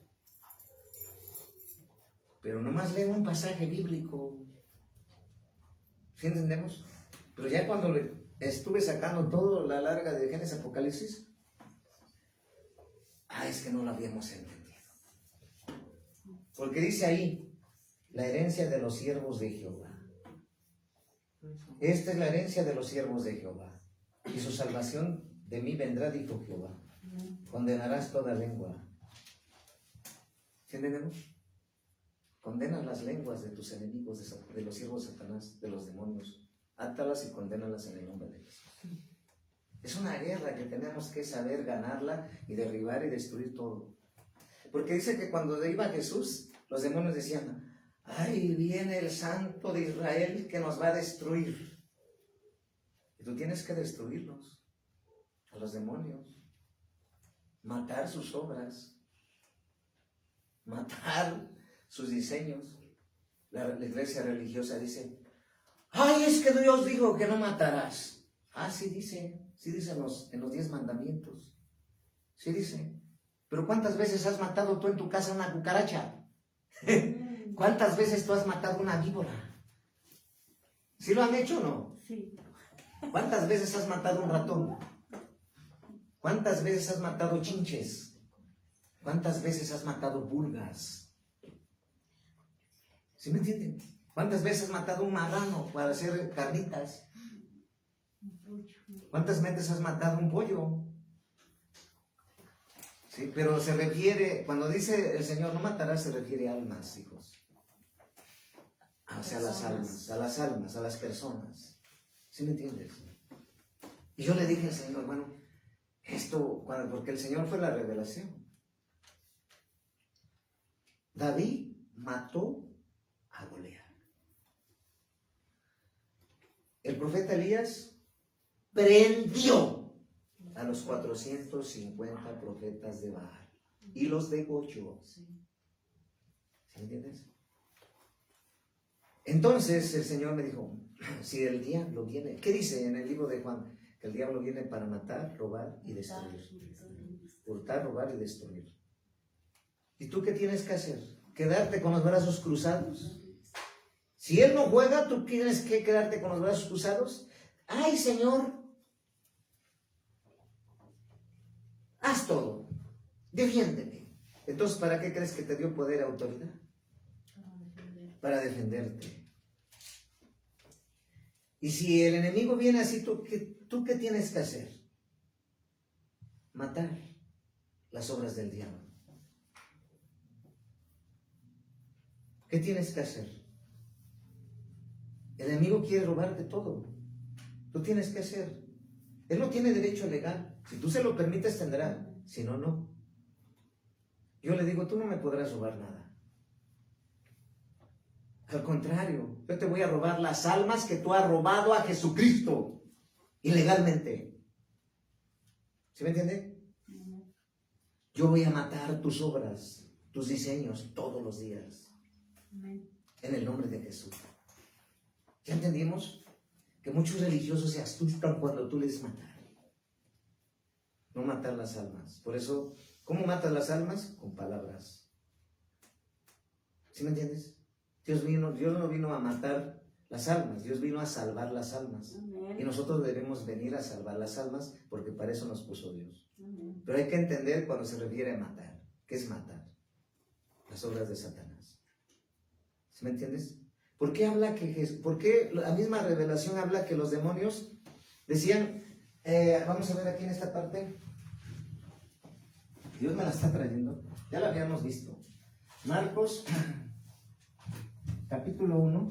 Pero nomás leo un pasaje bíblico. ¿Sí entendemos? Pero ya cuando le estuve sacando toda la larga de Génesis Apocalipsis, es que no lo habíamos entendido. Porque dice ahí, la herencia de los siervos de Jehová. Esta es la herencia de los siervos de Jehová. Y su salvación de mí vendrá, dijo Jehová. Condenarás toda lengua. ¿Sí entendemos? Condena las lenguas de tus enemigos, de los siervos de Satanás, de los demonios. Átalas y condénalas en el nombre de Jesús. Es una guerra que tenemos que saber ganarla y derribar y destruir todo. Porque dice que cuando iba Jesús, los demonios decían, ¡ay, viene el Santo de Israel que nos va a destruir! Y tú tienes que destruirlos, a los demonios, matar sus obras, matar sus diseños. La iglesia religiosa dice, ¡ay, es que Dios dijo que no matarás! Sí dice en los 10 mandamientos. Sí dice. Pero ¿cuántas veces has matado tú en tu casa una cucaracha? ¿Cuántas veces tú has matado una víbora? ¿Sí lo han hecho o no? Sí. ¿Cuántas veces has matado un ratón? ¿Cuántas veces has matado chinches? ¿Cuántas veces has matado pulgas? ¿Sí me entienden? ¿Cuántas veces has matado un marrano para hacer carnitas? ¿Cuántas veces has matado un pollo? Sí, pero se refiere, cuando dice el Señor no matarás, se refiere a almas, hijos. O sea, a las almas, a las personas. ¿Sí me entiendes? Y yo le dije al Señor, bueno, porque el Señor fue la revelación. David mató a Goliat. El profeta Elías prendió a los 450 profetas de Baal y los degolló. Sí. ¿Sí me entiendes? Entonces el Señor me dijo, si el diablo viene, ¿qué dice en el libro de Juan? Que el diablo viene para matar, robar y destruir. Hurtar, robar y destruir. ¿Y tú qué tienes que hacer? ¿Quedarte con los brazos cruzados? Si él no juega, ¿tú tienes que quedarte con los brazos cruzados? ¡Ay, Señor! Haz todo. Defiéndeme. Entonces, ¿para qué crees que te dio poder y autoridad? Para defenderte. Y si el enemigo viene así, ¿tú qué tienes que hacer? Matar las obras del diablo. ¿Qué tienes que hacer? El enemigo quiere robarte todo. Tú tienes que hacer. Él no tiene derecho legal. Si tú se lo permites, tendrá. Si no, no. Yo le digo, tú no me podrás robar nada. Al contrario, yo te voy a robar las almas que tú has robado a Jesucristo ilegalmente. ¿Sí me entiende? Yo voy a matar tus obras, tus diseños todos los días. En el nombre de Jesús. ¿Ya entendimos? Que muchos religiosos se asustan cuando tú les matas. No matar las almas. Por eso, ¿cómo matas las almas? Con palabras. ¿Sí me entiendes? Dios no vino a matar las almas, Dios vino a salvar las almas. Amén. Y nosotros debemos venir a salvar las almas porque para eso nos puso Dios. Amén. Pero hay que entender cuando se refiere a matar. ¿Qué es matar? Las obras de Satanás. ¿Sí me entiendes? ¿Por qué la misma revelación habla que los demonios decían, vamos a ver aquí en esta parte, Dios me la está trayendo, ya la habíamos visto, Marcos, capítulo 1,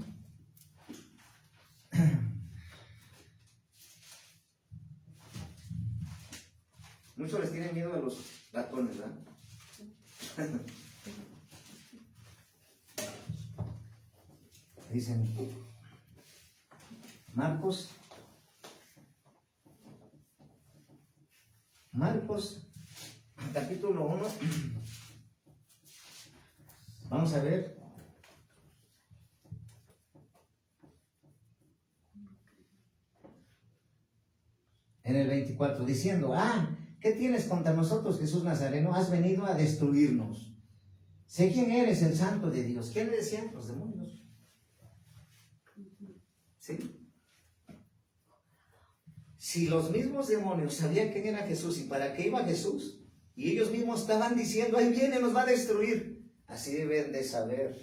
muchos les tienen miedo a los ratones, ¿verdad? Dicen, Marcos, capítulo 1, vamos a ver, en el 24, diciendo, ¿qué tienes contra nosotros, Jesús Nazareno? Has venido a destruirnos. Sé quién eres, el santo de Dios. ¿Quién le decían? Los demonios. ¿Sí? Si los mismos demonios sabían quién era Jesús y para qué iba Jesús, y ellos mismos estaban diciendo, ahí viene, nos va a destruir. Así deben de saber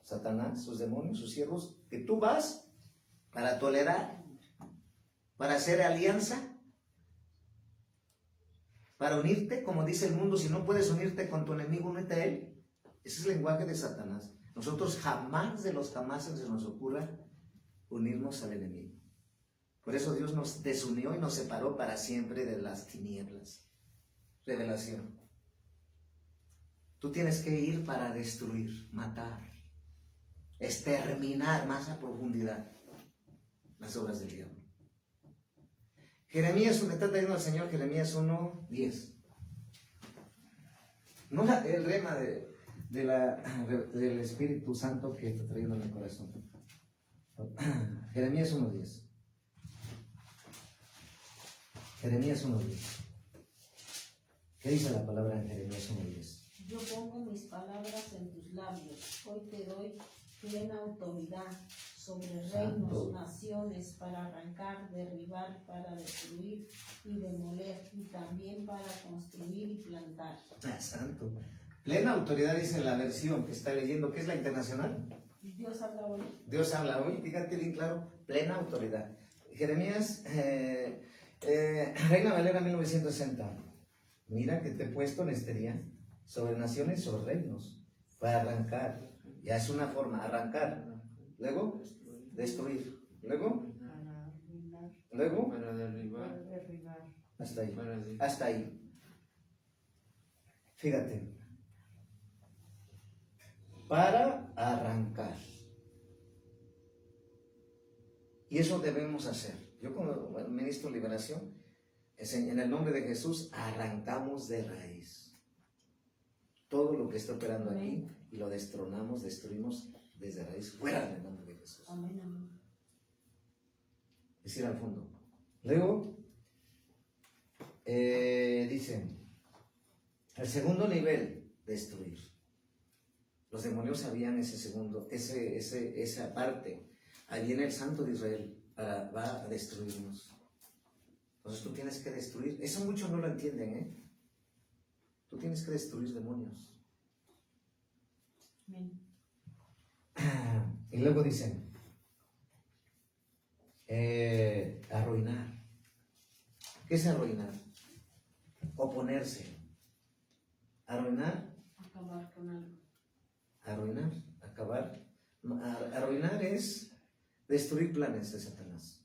Satanás, sus demonios, sus siervos, que tú vas para tolerar, para hacer alianza, para unirte, como dice el mundo, si no puedes unirte con tu enemigo, únete a él. Ese es el lenguaje de Satanás. Nosotros jamás de los jamases se nos ocurra unirnos al enemigo. Por eso Dios nos desunió y nos separó para siempre de las tinieblas. Revelación. Tú tienes que ir para destruir, matar, exterminar más a profundidad las obras del diablo. Jeremías, me está trayendo el Señor Jeremías 1:10. No el rema del Espíritu Santo que está trayendo en el corazón. Jeremías 1:10. Jeremías 1:10. ¿Qué dice la palabra en Jeremías 1:10? Yo pongo mis palabras en tus labios. Hoy te doy plena autoridad sobre reinos, Santo. naciones, para arrancar, derribar, para destruir y demoler, y también para construir y plantar. Santo. Plena autoridad dice en la versión que está leyendo, que es la internacional. Dios habla hoy. Dios habla hoy, fíjate bien claro, plena autoridad. Jeremías, Reina Valera 1960. Mira que te he puesto en este día sobre naciones, sobre reinos, para arrancar. Ya es una forma, arrancar. Luego, destruir. Luego, Para derribar. hasta ahí. Para de- Hasta ahí. Fíjate. Para arrancar. Y eso debemos hacer. Yo como ministro de liberación, En el nombre de Jesús arrancamos de raíz todo lo que está operando aquí y lo destronamos, destruimos desde raíz, fuera del nombre de Jesús. Amén, amén. Es ir al fondo. Luego, dice, el segundo nivel, destruir. Los demonios sabían esa parte. Ahí viene el Santo de Israel, va a destruirnos. Entonces tú tienes que destruir. Eso muchos no lo entienden, ¿eh? Tú tienes que destruir demonios. Amén. Y luego dicen, arruinar. ¿Qué es arruinar? Oponerse. Arruinar. Acabar con algo. Arruinar, acabar. Arruinar es destruir planes de Satanás.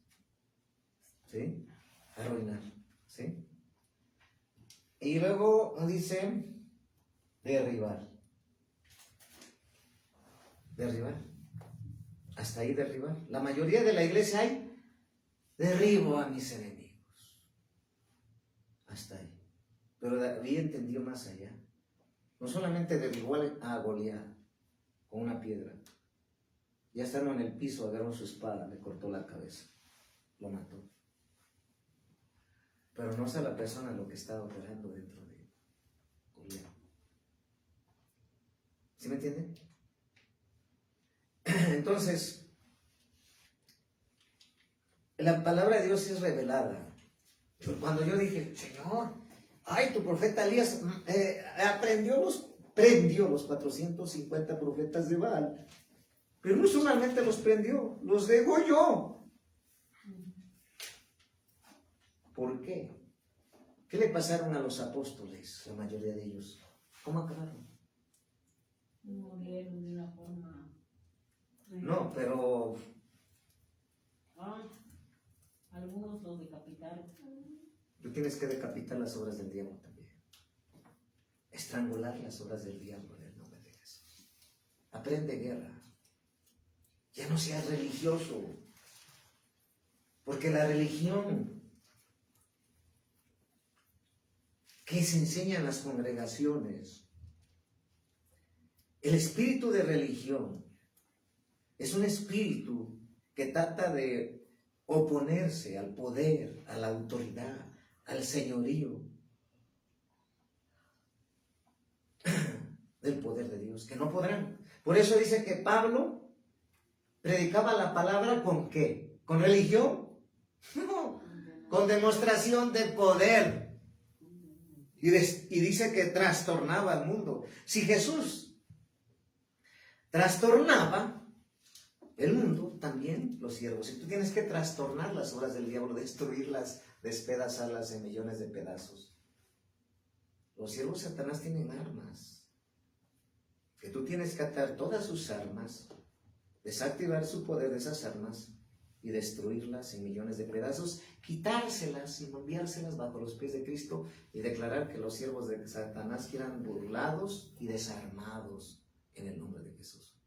¿Sí? Arruinar. ¿Sí? Y luego dice derribar. Derribar. Hasta ahí derribar. La mayoría de la iglesia hay derribo a mis enemigos. Hasta ahí. Pero David entendió más allá. No solamente derribó a Goliat con una piedra. Ya estando en el piso, agarró su espada, le cortó la cabeza. Lo mató. Pero no sé la persona lo que estaba operando dentro de Goliat. ¿Sí me entienden? Entonces, la palabra de Dios es revelada. Cuando yo dije, Señor, ay, tu profeta Elías prendió los 450 profetas de Baal, pero no solamente los prendió, los degolló. ¿Por qué? ¿Qué le pasaron a los apóstoles, la mayoría de ellos? ¿Cómo acabaron? Murieron de una forma. No, pero Algunos los decapitaron. tú tienes que decapitar las obras del diablo también. Estrangular las obras del diablo en el nombre de Jesús. Aprende guerra. Ya no seas religioso. Porque la religión que se enseña en las congregaciones, el espíritu de religión, es un espíritu que trata de oponerse al poder, a la autoridad, al señorío del poder de Dios, que no podrán. Por eso dice que Pablo predicaba la palabra ¿con qué? ¿Con religión? No, con demostración de poder. Y dice que trastornaba al mundo. Si Jesús trastornaba el mundo, también los siervos. Y tú tienes que trastornar las obras del diablo, destruirlas, despedazarlas en millones de pedazos. Los siervos de Satanás tienen armas. Que tú tienes que atar todas sus armas, desactivar su poder de esas armas y destruirlas en millones de pedazos, quitárselas y enviárselas bajo los pies de Cristo y declarar que los siervos de Satanás quedan burlados y desarmados en el nombre de Jesús.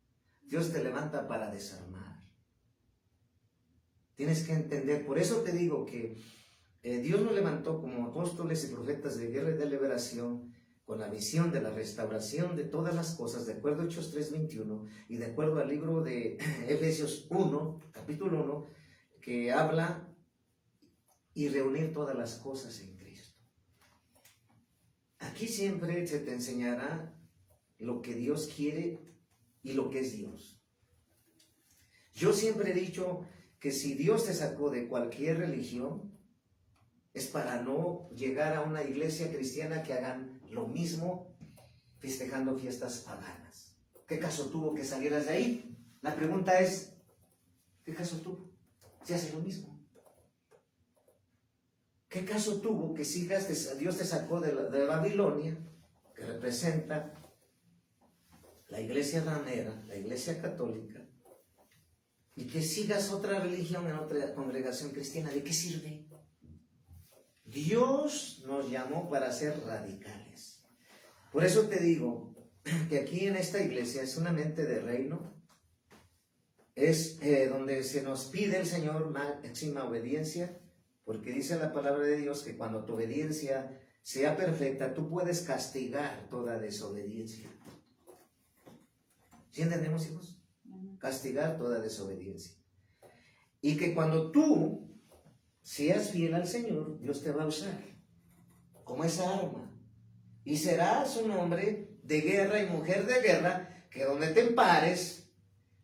Dios te levanta para desarmar. Tienes que entender, por eso te digo que Dios nos levantó como apóstoles y profetas de guerra y de liberación con la visión de la restauración de todas las cosas, de acuerdo a Hechos 3:21 y de acuerdo al libro de Efesios 1, capítulo 1, que habla y reunir todas las cosas en Cristo. Aquí siempre se te enseñará lo que Dios quiere y lo que es Dios. Yo siempre he dicho que si Dios te sacó de cualquier religión, es para no llegar a una iglesia cristiana que hagan lo mismo festejando fiestas paganas. ¿Qué caso tuvo que salieras de ahí? La pregunta es, ¿qué caso tuvo? Si hace lo mismo. ¿Qué caso tuvo que sigas, Dios te sacó de Babilonia, que representa la iglesia ramera, la iglesia católica, y que sigas otra religión en otra congregación cristiana? ¿De qué sirve? Dios nos llamó para ser radicales. Por eso te digo que aquí en esta iglesia es una mente de reino, es donde se nos pide el Señor máxima obediencia Porque dice la palabra de Dios que cuando tu obediencia sea perfecta, tú puedes castigar toda desobediencia. ¿Sí entendemos, hijos? Castigar toda desobediencia. Y que cuando tú seas fiel al Señor, Dios te va a usar como esa arma. Y serás un hombre de guerra y mujer de guerra, que donde te pares,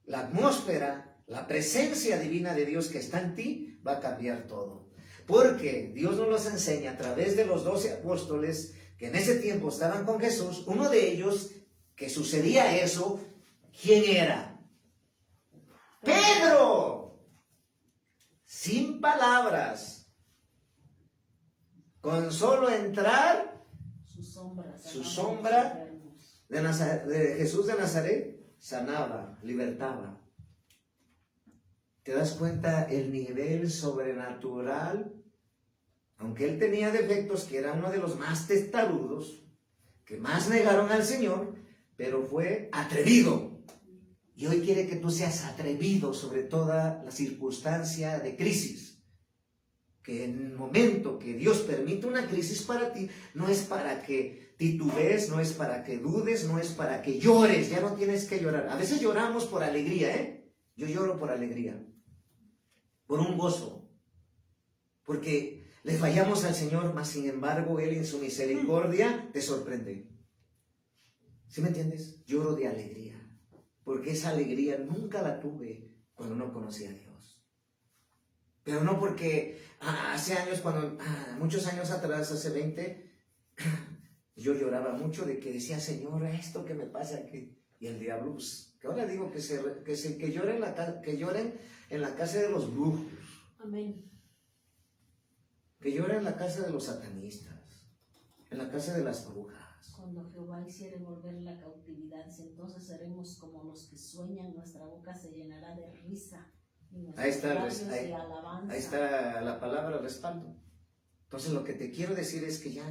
la atmósfera, la presencia divina de Dios que está en ti, va a cambiar todo. Porque Dios nos los enseña a través de los 12 apóstoles que en ese tiempo estaban con Jesús. Uno de ellos, que sucedía eso, ¿quién era? ¡Pedro! Sin palabras, con solo entrar, su sombra de Jesús de Nazaret sanaba, libertaba. ¿Te das cuenta el nivel sobrenatural? Aunque él tenía defectos, que era uno de los más testarudos, que más negaron al Señor, pero fue atrevido. Y hoy quiere que tú seas atrevido sobre toda la circunstancia de crisis. Que en el momento que Dios permite una crisis para ti, no es para que titubees, no es para que dudes, no es para que llores. Ya no tienes que llorar. A veces lloramos por alegría, ¿eh? Yo lloro por alegría, por un gozo, porque le fallamos al Señor, mas sin embargo Él en su misericordia te sorprende. ¿Sí me entiendes? Lloro de alegría, porque esa alegría nunca la tuve cuando no conocía a Dios. Pero no porque hace años, muchos años atrás, hace 20, yo lloraba mucho de que decía, Señor, esto que me pasa aquí. Y el diablo, pues, que ahora digo que lloren en la casa de los brujos. Amén. Que lloren en la casa de los satanistas, en la casa de las brujas. Cuando Jehová hiciere volver la cautividad, entonces seremos como los que sueñan, nuestra boca se llenará de risa. Ahí está, de alabanza. ahí está la palabra respaldo. Entonces lo que te quiero decir es que ya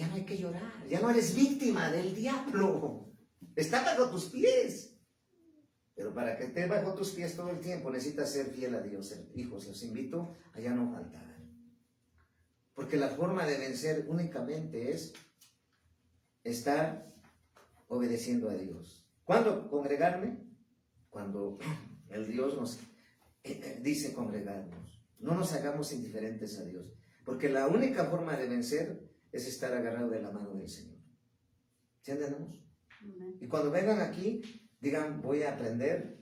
no hay que llorar, ya no eres víctima del diablo, está bajo tus pies. Pero para que esté bajo tus pies todo el tiempo necesitas ser fiel a Dios. Hijos, los invito a ya no faltar. Porque la forma de vencer únicamente es estar obedeciendo a Dios. ¿Cuándo congregarme? Cuando el Dios nos dice congregarnos. No nos hagamos indiferentes a Dios. Porque la única forma de vencer es estar agarrado de la mano del Señor. ¿Sí entendemos? Y cuando vengan aquí, digan, voy a aprender,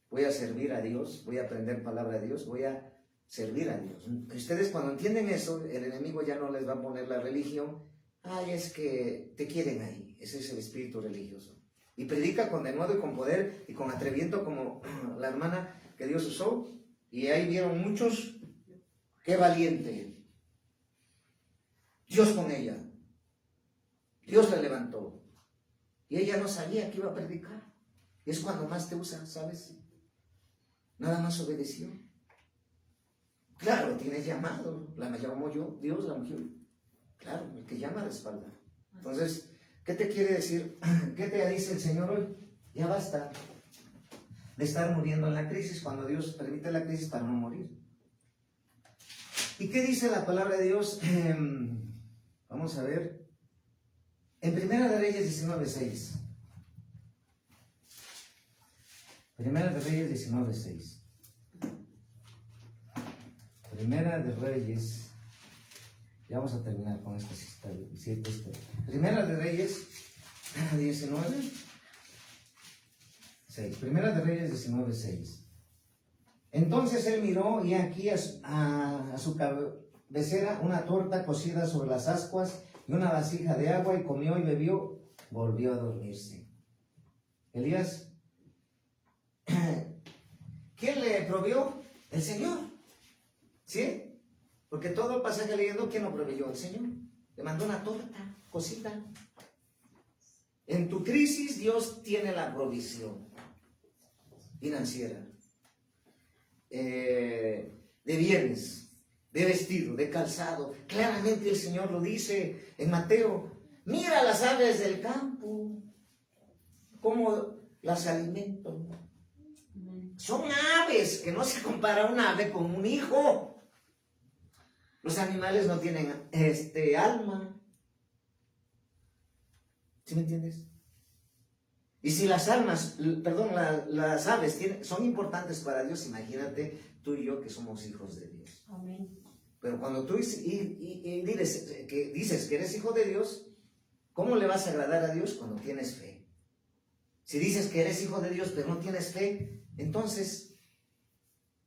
voy a servir a Dios, voy a aprender palabra de Dios, voy a servir a Dios. Ustedes cuando entienden eso, el enemigo ya no les va a poner la religión. Ay, es que te quieren ahí. Ese es el espíritu religioso. Y predica con denuedo y con poder y con atrevimiento como la hermana que Dios usó. Y ahí vieron muchos, qué valiente. Dios con ella. Dios la levantó. Y ella no sabía que iba a predicar. Y es cuando más te usa, ¿sabes? Nada más obedeció. Claro, tienes llamado. La llamo yo, Dios la ungió. Claro, el que llama respalda. Entonces, ¿qué te quiere decir? ¿Qué te dice el Señor hoy? Ya basta de estar muriendo en la crisis cuando Dios permite la crisis para no morir. ¿Y qué dice la palabra de Dios? Vamos a ver. En Primera de Reyes 19:6. Primera de Reyes 19:6. Primera de Reyes. Ya vamos a terminar con esta cita. Primera de Reyes 19:6. Primera de Reyes 19:6. Entonces él miró y aquí a su cabecera una torta cocida sobre las ascuas y una vasija de agua, y comió y bebió, volvió a dormirse. Elías, ¿quién le provió? El Señor. ¿Sí? Porque todo el pasaje leyendo, ¿quién lo proveyó? El Señor. Le mandó una torta cocida. En tu crisis Dios tiene la provisión financiera, de bienes, de vestido, de calzado. Claramente el Señor lo dice en Mateo. Mira las aves del campo, cómo las alimento. Son aves, que no se compara un ave con un hijo. Los animales no tienen alma. ¿Sí me entiendes? Y si las las aves son importantes para Dios, imagínate tú y yo que somos hijos de Dios. Amén. Pero cuando tú dices que eres hijo de Dios, ¿cómo le vas a agradar a Dios cuando tienes fe? Si dices que eres hijo de Dios pero no tienes fe, entonces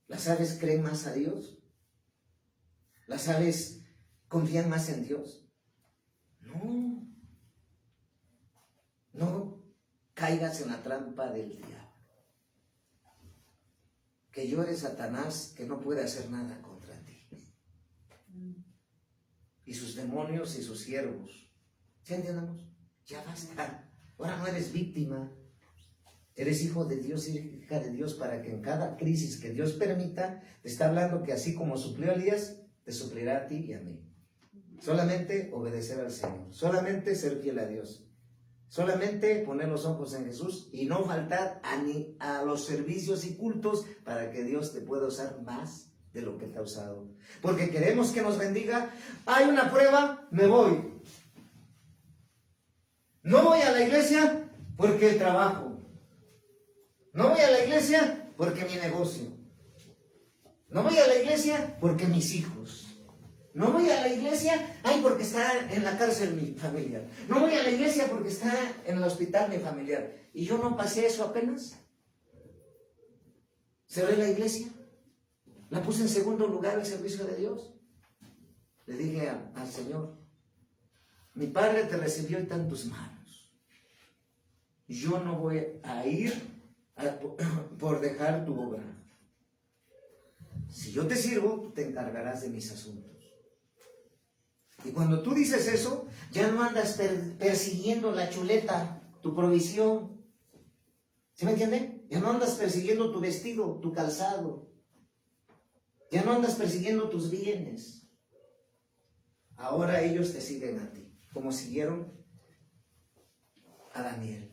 las aves creen más a Dios. Las aves confían más en Dios. No. No caigas en la trampa del diablo. Que llore Satanás, que no puede hacer nada contra ti. Y sus demonios y sus siervos. ¿Sí entendemos? Ya basta. Ahora no eres víctima. Eres hijo de Dios y hija de Dios, para que en cada crisis que Dios permita, te está hablando que así como suplió a Elías, te suplirá a ti y a mí. Solamente obedecer al Señor. Solamente ser fiel a Dios. Solamente poner los ojos en Jesús y no faltar a los servicios y cultos para que Dios te pueda usar más de lo que te ha usado. Porque queremos que nos bendiga. Hay una prueba, me voy. No voy a la iglesia porque el trabajo. No voy a la iglesia porque mi negocio. No voy a la iglesia porque mis hijos. No voy a la iglesia, porque está en la cárcel mi familiar. No voy a la iglesia porque está en el hospital mi familiar. ¿Y yo no pasé eso apenas? ¿Cerré la iglesia? ¿La puse en segundo lugar al servicio de Dios? Le dije al Señor, mi Padre te recibió y está en tus manos. Yo no voy a ir por dejar tu obra. Si yo te sirvo, tú te encargarás de mis asuntos. Y cuando tú dices eso, ya no andas persiguiendo la chuleta, tu provisión. ¿Sí me entiende? Ya no andas persiguiendo tu vestido, tu calzado. Ya no andas persiguiendo tus bienes. Ahora ellos te siguen a ti, como siguieron a Daniel.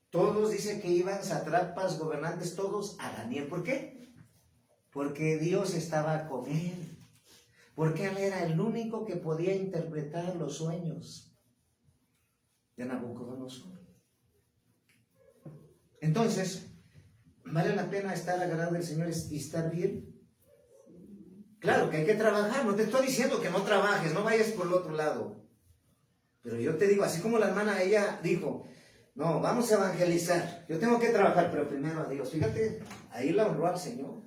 Todos dicen que iban sátrapas, gobernantes, todos a Daniel. ¿Por qué? Porque Dios estaba con él. Porque él era el único que podía interpretar los sueños de Nabucodonosor. Entonces, ¿vale la pena estar agradado del Señor y estar bien? Claro que hay que trabajar. No te estoy diciendo que no trabajes, no vayas por el otro lado. Pero yo te digo, así como la hermana, ella dijo, no, vamos a evangelizar. Yo tengo que trabajar, pero primero a Dios. Fíjate, ahí la honró al Señor.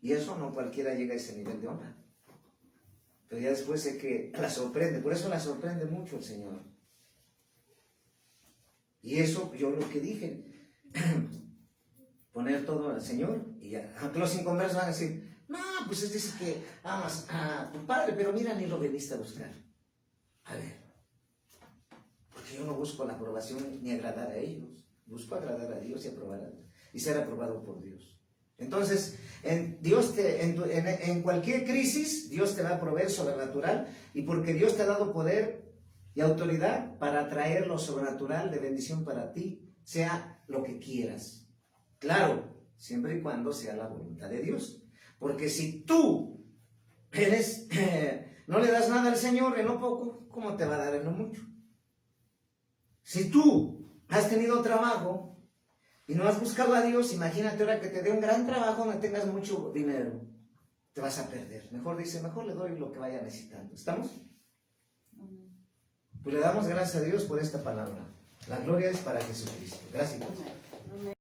Y eso no cualquiera llega a ese nivel de honra. Pero ya después sé que la sorprende, por eso la sorprende mucho el Señor. Y eso yo lo que dije, poner todo al Señor, y ya, aunque los inconversos van a decir, no, pues es dice que amas a tu padre, pero mira, ni lo veniste a buscar. A ver, porque yo no busco la aprobación ni agradar a ellos, busco agradar a Dios y ser aprobado por Dios. Entonces, en cualquier crisis, Dios te va a proveer sobrenatural, y porque Dios te ha dado poder y autoridad para traer lo sobrenatural de bendición para ti, sea lo que quieras. Claro, siempre y cuando sea la voluntad de Dios. Porque si tú no le das nada al Señor en lo poco, ¿cómo te va a dar en lo mucho? Si tú has tenido trabajo y no has buscado a Dios, imagínate ahora que te dé un gran trabajo donde tengas mucho dinero. Te vas a perder. Mejor le doy lo que vaya necesitando. ¿Estamos? Pues le damos gracias a Dios por esta palabra. La gloria es para Jesucristo. Gracias.